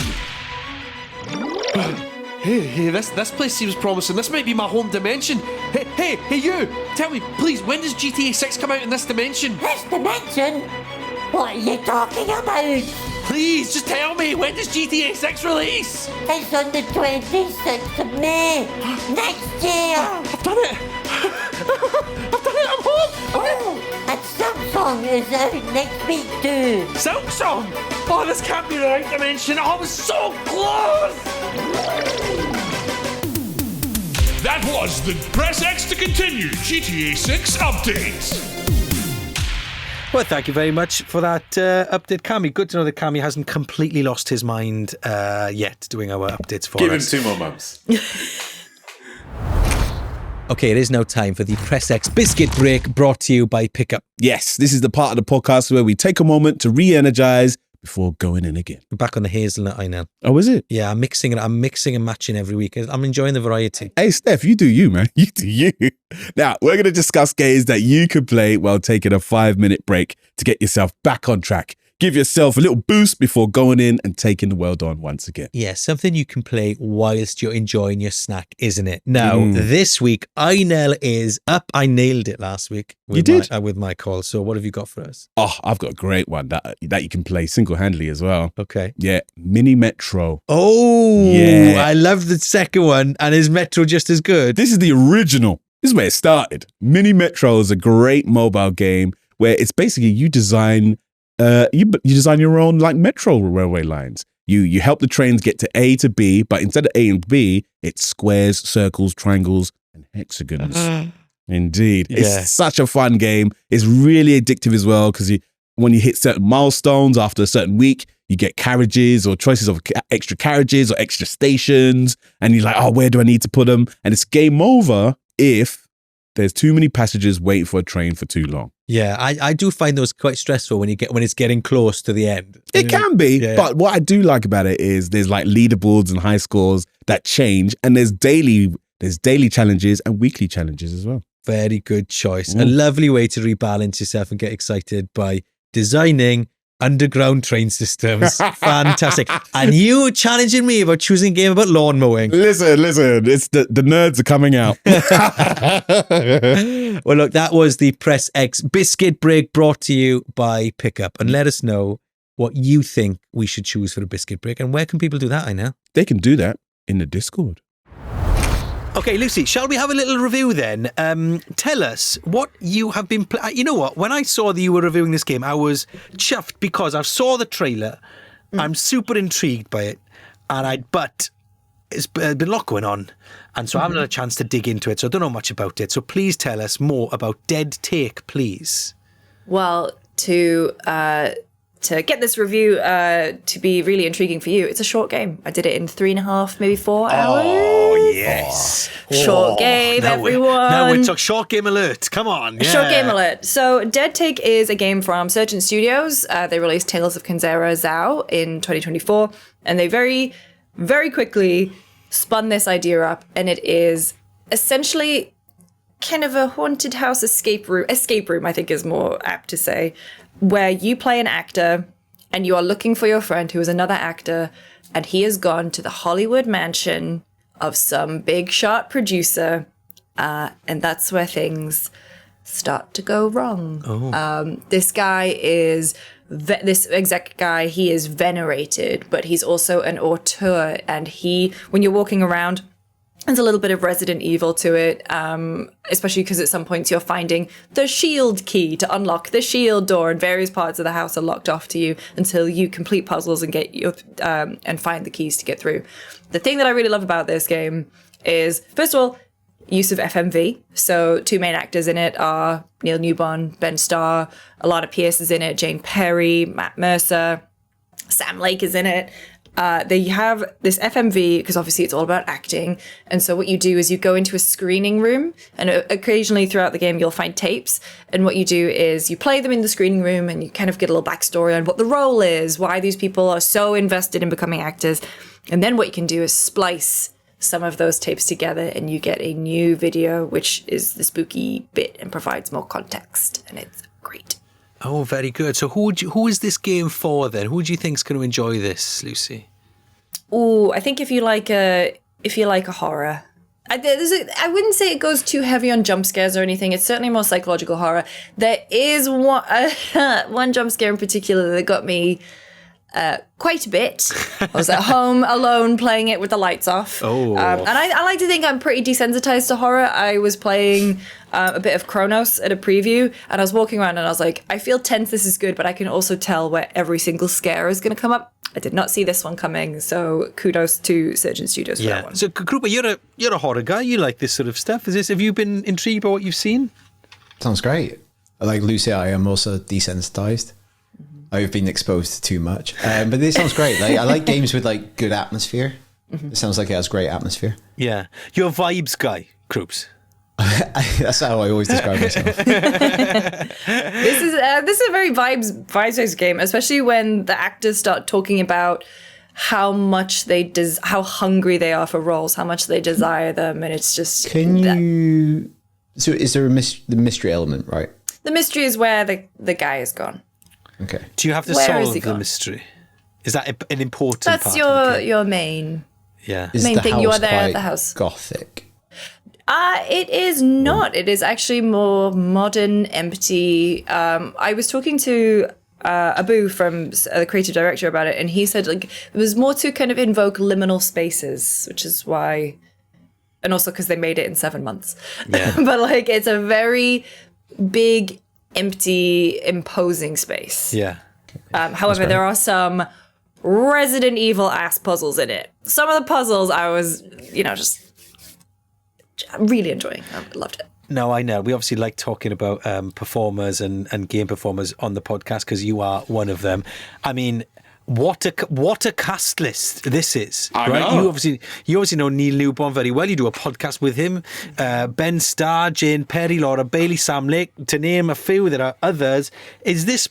[SPEAKER 8] Hey, this place seems promising. This might be my home dimension. Hey, you! Tell me, please, when does GTA 6 come out in this dimension?
[SPEAKER 9] This dimension? What are you talking about?
[SPEAKER 8] Please, just tell me, when does GTA 6 release?
[SPEAKER 9] It's on the 26th of May, next year.
[SPEAKER 8] I've done it! I'm home!
[SPEAKER 9] Oh, and Samsung is out next week too.
[SPEAKER 8] Samsung! Oh, this can't be the right dimension. I was so close!
[SPEAKER 7] That was the Press X to Continue GTA 6 update.
[SPEAKER 1] Well, thank you very much for that update, Cammy. Good to know that Cammy hasn't completely lost his mind yet doing our updates for us.
[SPEAKER 3] Give him 2 more months.
[SPEAKER 1] Okay, it is now time for the Press X Biscuit Break, brought to you by Pickup.
[SPEAKER 2] Yes, this is the part of the podcast where we take a moment to re-energize before going in again.
[SPEAKER 1] Back on the hazelnut, I know.
[SPEAKER 2] Oh, is it?
[SPEAKER 1] Yeah, I'm mixing and matching every week. I'm enjoying the variety.
[SPEAKER 2] Hey, Steph, you do you, man. You do you. Now, we're going to discuss games that you could play while taking a 5-minute break to get yourself back on track. Give yourself a little boost before going in and taking the world on once again.
[SPEAKER 1] Yeah, something you can play whilst you're enjoying your snack, isn't it? Now, this week, INL is up. I nailed it last week.
[SPEAKER 2] You did?
[SPEAKER 1] With my call. So what have you got for us?
[SPEAKER 2] Oh, I've got a great one that you can play single-handedly as well.
[SPEAKER 1] Okay.
[SPEAKER 2] Yeah, Mini Metro.
[SPEAKER 1] Oh,
[SPEAKER 2] yeah.
[SPEAKER 1] I love the second one. And is Metro just as good?
[SPEAKER 2] This is the original. This is where it started. Mini Metro is a great mobile game where it's basically you design your own like metro railway lines. You help the trains get to A to B, but instead of A and B, it's squares, circles, triangles, and hexagons. Indeed.
[SPEAKER 1] Yeah.
[SPEAKER 2] It's such a fun game. It's really addictive as well because when you hit certain milestones after a certain week, you get carriages or choices of extra carriages or extra stations. And you're like, oh, where do I need to put them? And it's game over if there's too many passengers waiting for a train for too long.
[SPEAKER 1] Yeah, I do find those quite stressful when it's getting close to the end.
[SPEAKER 2] It can be,
[SPEAKER 1] yeah.
[SPEAKER 2] But what I do like about it is there's like leaderboards and high scores that change, and there's daily challenges and weekly challenges as well.
[SPEAKER 1] Very good choice. A lovely way to rebalance yourself and get excited by designing underground train systems. Fantastic. And you challenging me about choosing a game about lawn mowing.
[SPEAKER 2] Listen, it's the nerds are coming out.
[SPEAKER 1] Well, look, that was the Press X Biscuit Break brought to you by Pickup. And let us know what you think we should choose for a Biscuit Break. And where can people do that, I know?
[SPEAKER 2] They can do that in the Discord.
[SPEAKER 1] Okay, Lucy, shall we have a little review then? Tell us what you have been you know what? When I saw that you were reviewing this game, I was chuffed because I saw the trailer. I'm super intrigued by it. But it's been a lot going on. And so I haven't had a chance to dig into it. So I don't know much about it. So please tell us more about Dead Take, please.
[SPEAKER 5] Well, to get this review to be really intriguing for you, it's a short game. I did it in 3.5, maybe 4 hours.
[SPEAKER 1] Oh, yes.
[SPEAKER 5] Short game, everyone.
[SPEAKER 1] Now we're talking short game alert. Come on. Yeah.
[SPEAKER 5] Short game alert. So Dead Take is a game from Surgeon Studios. They released Tales of Kenzera Zhao in 2024. And they very, very quickly spun this idea up. And it is essentially kind of a haunted house escape room, I think is more apt to say, where you play an actor and you are looking for your friend who is another actor, and he has gone to the Hollywood mansion of some big shot producer, and that's where things start to go wrong. This guy is this exec guy. He is venerated, but he's also an auteur, and when you're walking around, there's a little bit of Resident Evil to it, especially because at some points you're finding the shield key to unlock the shield door, and various parts of the house are locked off to you until you complete puzzles and get and find the keys to get through. The thing that I really love about this game is, first of all, use of FMV. So 2 main actors in it are Neil Newbon, Ben Starr, a lot of Pierce is in it, Jane Perry, Matt Mercer, Sam Lake is in it. They have this FMV because obviously it's all about acting. And so what you do is you go into a screening room, and occasionally throughout the game you'll find tapes. And what you do is you play them in the screening room, and you kind of get a little backstory on what the role is, why these people are so invested in becoming actors. And then what you can do is splice some of those tapes together, and you get a new video, which is the spooky bit and provides more context. And it's great.
[SPEAKER 1] Oh, very good. So who is this game for then? Who do you think is going to enjoy this, Lucy?
[SPEAKER 5] Oh, I think if you like a horror, I wouldn't say it goes too heavy on jump scares or anything. It's certainly more psychological horror. There is one jump scare in particular that got me quite a bit. I was at home alone playing it with the lights off. And I like to think I'm pretty desensitized to horror. I was playing a bit of Chronos at a preview, and I was walking around and I was like, I feel tense, this is good, but I can also tell where every single scare is going to come up. I did not see this one coming, so kudos to Surgeon Studios for that one.
[SPEAKER 1] So Krupa, you're a horror guy. You like this sort of stuff. Have you been intrigued by what you've seen?
[SPEAKER 4] Sounds great. Like Lucy, I am also desensitized. I've been exposed to too much, but this sounds great. Like I like games with like good atmosphere. It sounds like it has great atmosphere.
[SPEAKER 1] Yeah, you're a vibes guy, Krups.
[SPEAKER 4] That's how I always describe myself.
[SPEAKER 5] This is a very vibes-based game, especially when the actors start talking about how much how hungry they are for roles, how much they desire them, and it's just.
[SPEAKER 4] So is there the mystery element, right?
[SPEAKER 5] The mystery is where the guy is gone.
[SPEAKER 4] Okay.
[SPEAKER 1] Do you have to solve the mystery? Is that an important part?
[SPEAKER 5] That's your main.
[SPEAKER 1] Yeah.
[SPEAKER 4] Is
[SPEAKER 5] main
[SPEAKER 4] the
[SPEAKER 5] thing.
[SPEAKER 4] house
[SPEAKER 5] You are there at
[SPEAKER 4] quite
[SPEAKER 5] the house.
[SPEAKER 4] Gothic?
[SPEAKER 5] It is not. It is actually more modern, empty. I was talking to Abu from the creative director about it, and he said like it was more to kind of invoke liminal spaces, which is why, and also because they made it in 7 months.
[SPEAKER 1] Yeah.
[SPEAKER 5] But like it's a very big, empty, imposing space.
[SPEAKER 1] Yeah.
[SPEAKER 5] However, there are some Resident Evil ass puzzles in it. Some of the puzzles I was, just really enjoying. I loved it.
[SPEAKER 1] No, I know. We obviously like talking about performers and game performers on the podcast because you are one of them. I mean, what a cast list this is,
[SPEAKER 3] I
[SPEAKER 1] right?
[SPEAKER 3] know.
[SPEAKER 1] You obviously know Neil Newbon very well. You do a podcast with him. Ben Starr, Jane Perry, Laura Bailey, Sam Lake, to name a few. There are others. This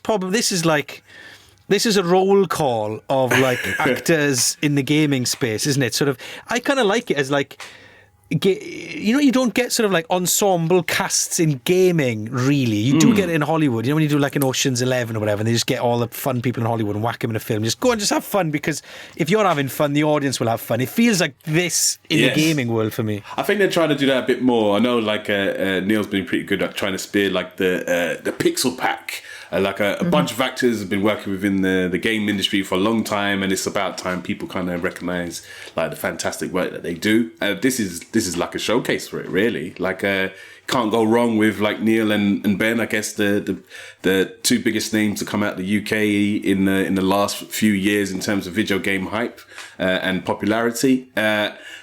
[SPEAKER 1] is a roll call of like actors in the gaming space, isn't it? Sort of, I kind of like it as like, you don't get sort of like ensemble casts in gaming, really. You do get it in Hollywood. When you do like an Ocean's 11 or whatever, and they just get all the fun people in Hollywood and whack them in a film. Just go and just have fun, because if you're having fun, the audience will have fun. It feels like this in the gaming world for me.
[SPEAKER 3] I think they're trying to do that a bit more. I know like Neil's been pretty good at trying to spear like the pixel pack. A bunch of actors have been working within the game industry for a long time, and it's about time people kind of recognize like the fantastic work that they do. This is like a showcase for it, really. Like can't go wrong with like Neil and Ben. I guess the two biggest names to come out the UK in the last few years in terms of video game hype and popularity.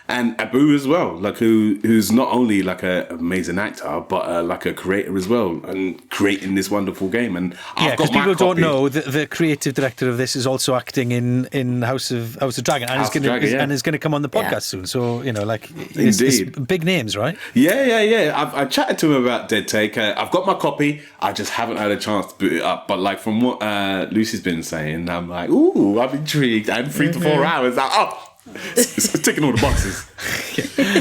[SPEAKER 3] And Abu as well, like who's not only like an amazing actor, but like a creator as well, and creating this wonderful game. And
[SPEAKER 1] because people don't know the creative director of this is also acting in House of Dragon, and is going to come on the podcast soon. So it's big names, right?
[SPEAKER 3] Yeah. I chatted to him about Dead Take. I've got my copy. I just haven't had a chance to boot it up. But like from what Lucy's been saying, I'm like, ooh, I'm intrigued. And 3 to 4 hours. Like, it's ticking all the boxes.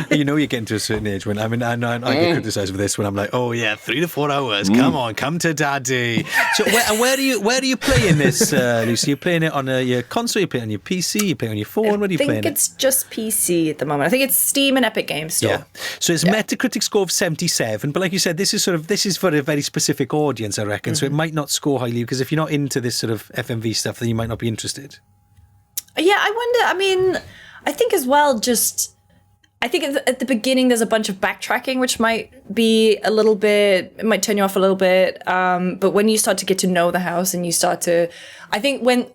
[SPEAKER 1] You know, you're getting to a certain age when I get criticised for this when I'm like, oh yeah, 3 to 4 hours. Come on, come to daddy. So where do you play in this, Lucy? You're playing it on your console, you play it on your PC, you play it on your phone. Where are you playing it?
[SPEAKER 5] I think it's just PC at the moment. I think it's Steam and Epic Games Store.
[SPEAKER 1] Yeah. So it's Metacritic score of 77, but like you said, this is for a very specific audience, I reckon. So it might not score highly because if you're not into this sort of FMV stuff, then you might not be interested.
[SPEAKER 5] Yeah, I wonder. I mean, I think as well, I think at the beginning there's a bunch of backtracking, which might be a little bit, it might turn you off a little bit. But when you start to get to know the house and you start to, I think when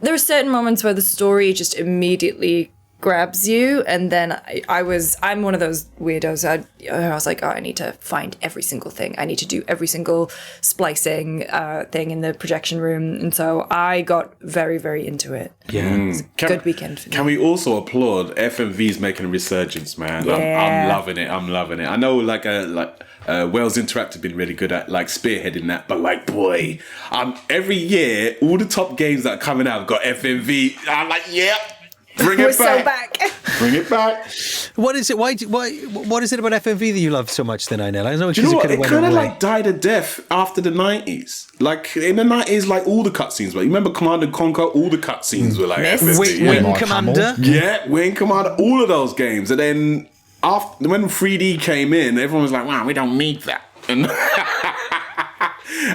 [SPEAKER 5] there are certain moments where the story just immediately grabs you, and then I'm one of those weirdos. I was like, oh, I need to find every single thing. I need to do every single splicing thing in the projection room, and so I got very, very into it.
[SPEAKER 1] Yeah,
[SPEAKER 5] it was a good weekend for me.
[SPEAKER 3] Can we also applaud FMV's making a resurgence, man?
[SPEAKER 5] Yeah.
[SPEAKER 3] I'm loving it. I know Wales Interactive have been really good at like spearheading that, but like boy, every year all the top games that are coming out have got FMV. I'm like, yeah. Bring it back.
[SPEAKER 5] So back.
[SPEAKER 3] Bring it back.
[SPEAKER 1] What is it? Why? What is it about FMV that you love so much then, Inel? I know
[SPEAKER 3] Do you know what? It kind of like died a death after the 90s. Like in the 90s, like all the cutscenes. Like you remember Command and Conquer? All the cutscenes were like FMV.
[SPEAKER 1] Wing Commander.
[SPEAKER 3] Yeah, Wing Commander. All of those games. And then after when 3D came in, everyone was like, "Wow, we don't need that."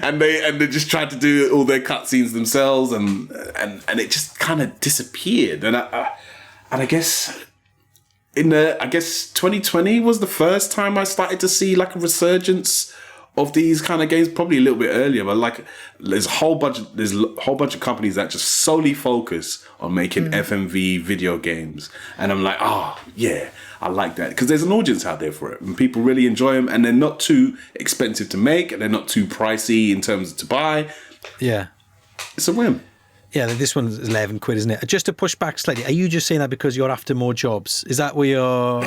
[SPEAKER 3] And they just tried to do all their cutscenes themselves, and it just kind of disappeared. And I guess 2020 was the first time I started to see like a resurgence of these kind of games. Probably a little bit earlier, but like there's a whole bunch of companies that just solely focus on making FMV video games, and I'm like, oh yeah. I like that because there's an audience out there for it and people really enjoy them, and they're not too expensive to make and they're not too pricey in terms of to buy.
[SPEAKER 1] Yeah.
[SPEAKER 3] It's a win.
[SPEAKER 1] Yeah, this one's 11 quid, isn't it? Just to push back slightly, are you just saying that because you're after more jobs? Is that where you're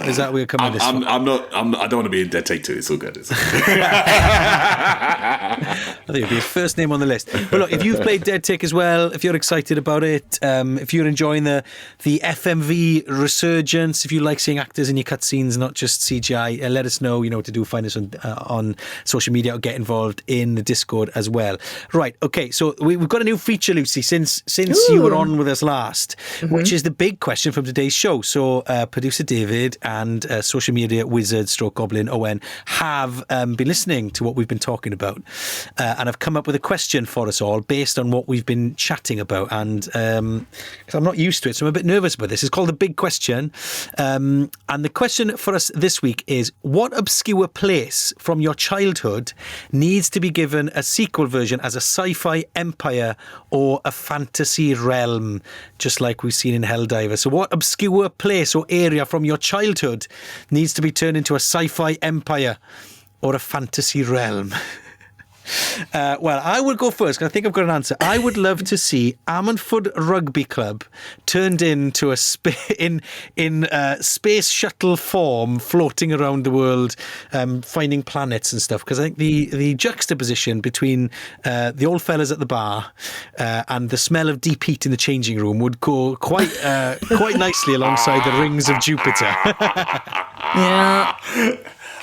[SPEAKER 1] coming this from?
[SPEAKER 3] I don't want to be in Dead Take 2. It's all good.
[SPEAKER 1] I think it'd be your first name on the list. But look, if you've played Dead Take as well, if you're excited about it, if you're enjoying the FMV resurgence, if you like seeing actors in your cutscenes, not just CGI, let us know. You know what to do. Find us on social media or get involved in the Discord as well. Right, okay, so we've got a new feature, Lucy, since you were on with us last, which is the big question from today's show. So producer David and social media wizard stroke goblin Owen have been listening to what we've been talking about, and I've come up with a question for us all based on what we've been chatting about. And because I'm not used to it, so I'm a bit nervous about this. It's called the big question, and the question for us this week is: what obscure place from your childhood needs to be given a sequel version as a sci-fi empire or a fantasy realm, just like we've seen in Helldiver? So what obscure place or area from your childhood needs to be turned into a sci-fi empire or a fantasy realm? Well, I will go first because I think I've got an answer. I would love to see Ammanford Rugby Club turned into a space shuttle form, floating around the world, finding planets and stuff. Because I think the juxtaposition between the old fellas at the bar and the smell of deep heat in the changing room would go quite nicely alongside the rings of Jupiter.
[SPEAKER 5] Yeah.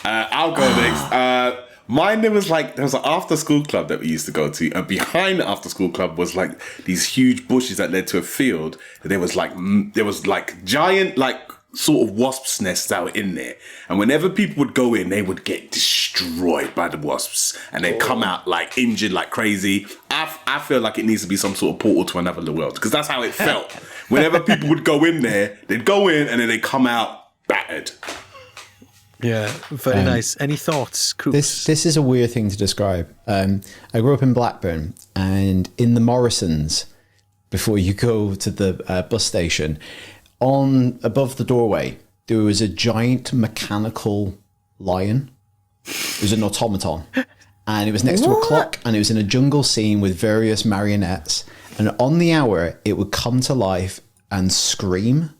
[SPEAKER 3] I'll go next. Mine, there was an after school club that we used to go to, and behind the after school club was like these huge bushes that led to a field. And there was giant sort of wasps nests that were in there, and whenever people would go in, they would get destroyed by the wasps, and they'd come out like injured like crazy. I feel like it needs to be some sort of portal to another world, because that's how it felt. Whenever people would go in there, they'd go in and then they come out battered.
[SPEAKER 1] Yeah, very nice. Any thoughts, Krup?
[SPEAKER 4] This is a weird thing to describe. I grew up in Blackburn, and in the Morrisons, before you go to the bus station, above the doorway, there was a giant mechanical lion. It was an automaton. And it was next to a clock, and it was in a jungle scene with various marionettes. And on the hour, it would come to life and scream.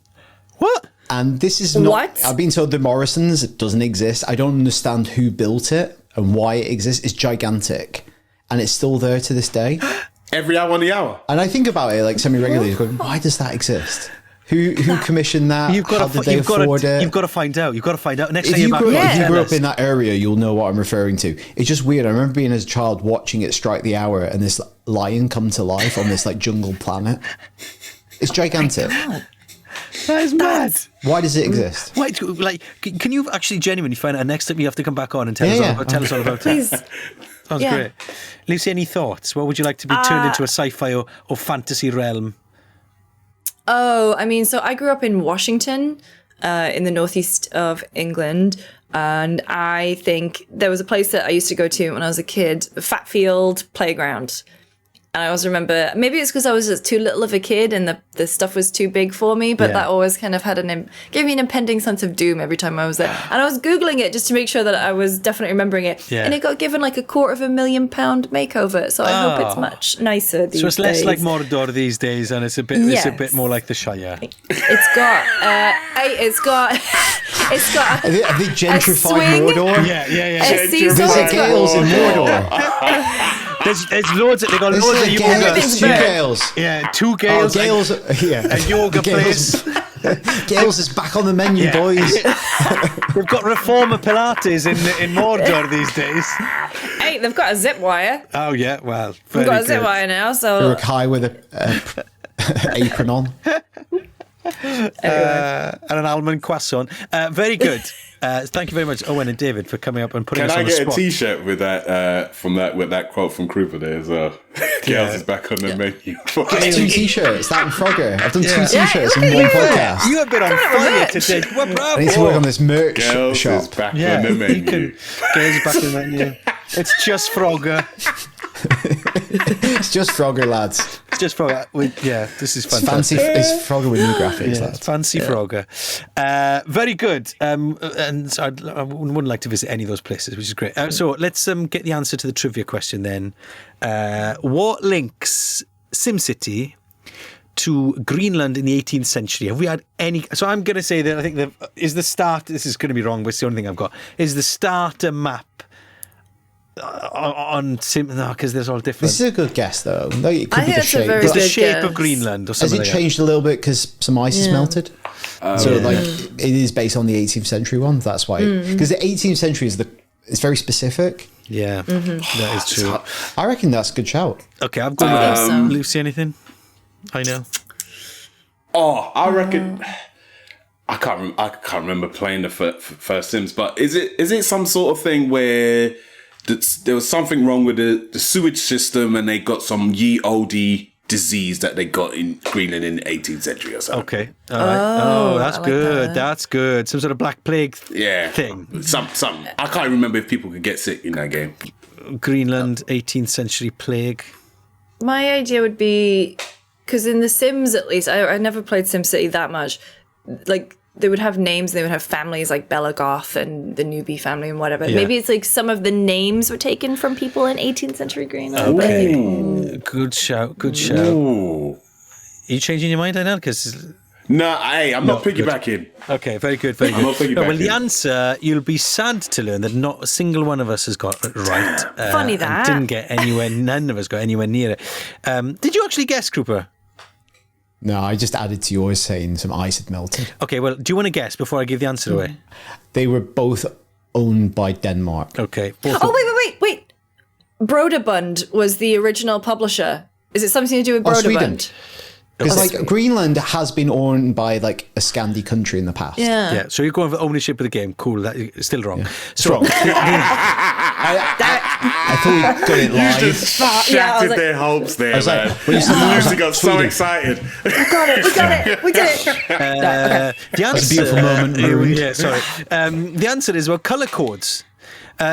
[SPEAKER 1] What?
[SPEAKER 4] And this is not...
[SPEAKER 5] What?
[SPEAKER 4] I've been told the Morrisons, it doesn't exist. I don't understand who built it and why it exists. It's gigantic. And it's still there to this day.
[SPEAKER 3] Every hour on the hour.
[SPEAKER 4] And I think about it like semi-regularly, going, why does that exist? Who commissioned that? How did they afford it?
[SPEAKER 1] You've got to find out. You've got to find out. Next
[SPEAKER 4] If
[SPEAKER 1] time
[SPEAKER 4] you
[SPEAKER 1] you're back,
[SPEAKER 4] grew up in that area, you'll know what I'm referring to. It's just weird. I remember being as a child watching it strike the hour and this lion come to life on this like jungle planet. It's gigantic.
[SPEAKER 1] That is mad.
[SPEAKER 4] Why does it exist?
[SPEAKER 1] Wait, like, can you actually genuinely find out? Next time you have to come back on and tell us all about
[SPEAKER 5] Please.
[SPEAKER 1] it. Sounds great. Lucy, any thoughts? What would you like to be turned into a sci-fi or fantasy realm?
[SPEAKER 5] Oh, I mean, so I grew up in Washington, in the northeast of England. And I think there was a place that I used to go to when I was a kid, Fatfield Playground. And I always remember, maybe it's because I was just too little of a kid and the stuff was too big for me, but that always kind of had gave me an impending sense of doom every time I was there. And I was Googling it just to make sure that I was definitely remembering it. Yeah. And it got given like a £250,000 makeover. So I hope it's much nicer these days.
[SPEAKER 1] So it's less like Mordor these days and it's a bit more like the Shire.
[SPEAKER 5] It's got
[SPEAKER 4] Have they gentrified
[SPEAKER 5] swing.
[SPEAKER 4] Mordor?
[SPEAKER 1] Yeah.
[SPEAKER 4] Visit Gales in Mordor.
[SPEAKER 1] There's loads. They got loads of yoga.
[SPEAKER 4] Two Gales.
[SPEAKER 1] Yeah, 2 Gales.
[SPEAKER 4] Gales.
[SPEAKER 1] A yoga place.
[SPEAKER 4] Gales is back on the menu, boys.
[SPEAKER 1] They've got reformer Pilates in Mordor these days.
[SPEAKER 5] Hey, they've got a zip wire.
[SPEAKER 1] Oh yeah, well,
[SPEAKER 5] We've got a zip wire now, so
[SPEAKER 4] Rook High with a apron on.
[SPEAKER 1] And an almond croissant. Very good. Thank you very much, Owen and David, for coming up and putting us on the spot.
[SPEAKER 3] Can I get a T-shirt with that with that quote from Krupa there as well? Gales is back on the menu.
[SPEAKER 4] It's 2 T-shirts. That and Frogger. I've done 2 T-shirts in one podcast.
[SPEAKER 1] You have been on fire today. Well, bravo.
[SPEAKER 4] I need to work on this merch
[SPEAKER 3] Gales
[SPEAKER 4] shop.
[SPEAKER 3] is back on the menu.
[SPEAKER 1] Gales is back on the menu. It's just Frogger.
[SPEAKER 4] It's just Frogger, lads.
[SPEAKER 1] It's just Frogger. This is fantastic.
[SPEAKER 4] It's Frogger with new graphics, lads.
[SPEAKER 1] Fancy Frogger. Very good. And so I wouldn't like to visit any of those places, which is great. So let's get the answer to the trivia question then. What links SimCity to Greenland in the 18th century? Have we had any? So I'm going to say that I think this is going to be wrong, but it's the only thing I've got, is the starter map on because there's all different.
[SPEAKER 4] This is a good guess, though. No, it could
[SPEAKER 5] I
[SPEAKER 4] be
[SPEAKER 5] think
[SPEAKER 4] the
[SPEAKER 5] it's a
[SPEAKER 4] shape.
[SPEAKER 5] very
[SPEAKER 1] It's the
[SPEAKER 5] good
[SPEAKER 1] shape
[SPEAKER 5] guess.
[SPEAKER 1] of Greenland or
[SPEAKER 4] Has
[SPEAKER 1] something
[SPEAKER 4] it
[SPEAKER 1] like
[SPEAKER 4] changed a little bit because some ice has melted? So it is based on the 18th century one. That's why. Because the 18th century it's very specific.
[SPEAKER 1] Yeah, that is true.
[SPEAKER 4] I reckon that's a good shout.
[SPEAKER 1] Okay, I've gone with that. Lucy, anything? I know.
[SPEAKER 3] Oh, I reckon. I can't remember playing the first Sims, but is it some sort of thing where there was something wrong with the sewage system and they got some ye olde disease that they got in Greenland in the 18th century or something?
[SPEAKER 1] Okay, all right. That's good. That's good. Some sort of Black Plague thing.
[SPEAKER 3] Some. I can't remember if people could get sick in that game.
[SPEAKER 1] Greenland 18th century plague.
[SPEAKER 5] My idea would be, because in The Sims at least, I never played SimCity that much. Like, they would have names, they would have families like Belagoth and the Newbie family and whatever. Yeah. Maybe it's like some of the names were taken from people in 18th century Greenland.
[SPEAKER 1] Okay. Good shout. Ooh. Are you changing your mind, I know? Because
[SPEAKER 3] I'm not piggybacking.
[SPEAKER 1] Okay, very good, very good.
[SPEAKER 3] I'm not piggybacking.
[SPEAKER 1] Well, the answer, you'll be sad to learn that not a single one of us has got it right.
[SPEAKER 5] Funny that.
[SPEAKER 1] Didn't get anywhere, none of us got anywhere near it. Did you actually guess, Krupa?
[SPEAKER 4] No, I just added to yours saying some ice had melted.
[SPEAKER 1] Okay, well, do you want to guess before I give the answer away?
[SPEAKER 4] They were both owned by Denmark.
[SPEAKER 1] Okay.
[SPEAKER 5] Wait. Broderbund was the original publisher. Is it something to do with Broderbund?
[SPEAKER 4] Because like Greenland has been owned by like a Scandi country in the past.
[SPEAKER 5] Yeah.
[SPEAKER 1] So you're going for ownership of the game. Cool. That's still wrong.
[SPEAKER 4] Yeah.
[SPEAKER 1] So
[SPEAKER 4] wrong. I thought we got it live.
[SPEAKER 3] You just shattered their hopes there, man. Lucy got so excited.
[SPEAKER 5] We got it. We did it.
[SPEAKER 1] The answer.
[SPEAKER 4] That's a beautiful moment.
[SPEAKER 1] Yeah, sorry. The answer is colour codes.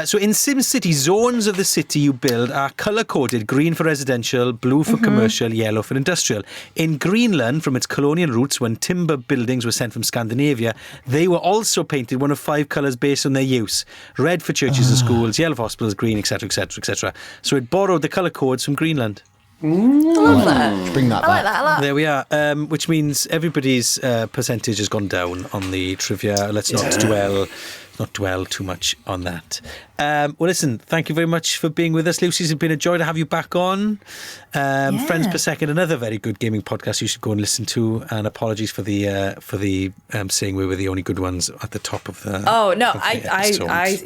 [SPEAKER 1] So in SimCity, zones of the city you build are colour-coded: green for residential, blue for commercial, yellow for industrial. In Greenland, from its colonial roots, when timber buildings were sent from Scandinavia, they were also painted one of 5 colours based on their use: red for churches and schools, yellow for hospitals, green, etc., etc., etc. So it borrowed the colour codes from Greenland.
[SPEAKER 5] I love that.
[SPEAKER 4] Bring that back.
[SPEAKER 5] I like that a lot.
[SPEAKER 1] There we are, which means everybody's percentage has gone down on the trivia. Let's not dwell not dwell too much on that. Well, listen, thank you very much for being with us, Lucy. It's been a joy to have you back on. Friends Per Second, another very good gaming podcast you should go and listen to. And apologies for the saying we were the only good ones at the top of the.
[SPEAKER 5] Oh no,
[SPEAKER 1] episodes.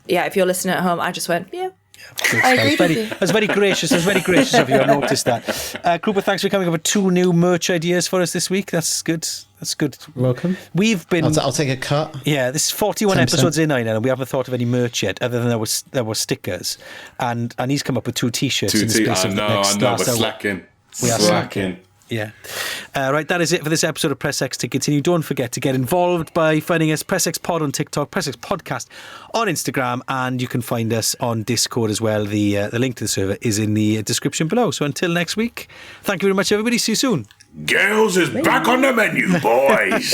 [SPEAKER 5] Yeah, if you're listening at home, I just went, yeah.
[SPEAKER 1] I agree with you. That's very gracious. That's very gracious of you. I noticed that. Krupa, thanks for coming up with 2 new merch ideas for us this week. That's good. That's good.
[SPEAKER 4] Welcome.
[SPEAKER 1] We've been.
[SPEAKER 4] I'll take a cut.
[SPEAKER 1] Yeah, this is 41
[SPEAKER 4] 10%.
[SPEAKER 1] episodes in now, and we haven't thought of any merch yet, other than there were stickers, and he's come up with 2 T-shirts. In the space of the next
[SPEAKER 3] I know.
[SPEAKER 1] last
[SPEAKER 3] We're
[SPEAKER 1] hour.
[SPEAKER 3] slacking.
[SPEAKER 1] We are slacking. Yeah. Right, that is it for this episode of Press X to Continue. Don't forget to get involved by finding us Press X Pod on TikTok, Press X Podcast on Instagram, and you can find us on Discord as well. The link to the server is in the description below. So until next week, thank you very much, everybody. See you soon.
[SPEAKER 7] Girls is back on the menu, boys.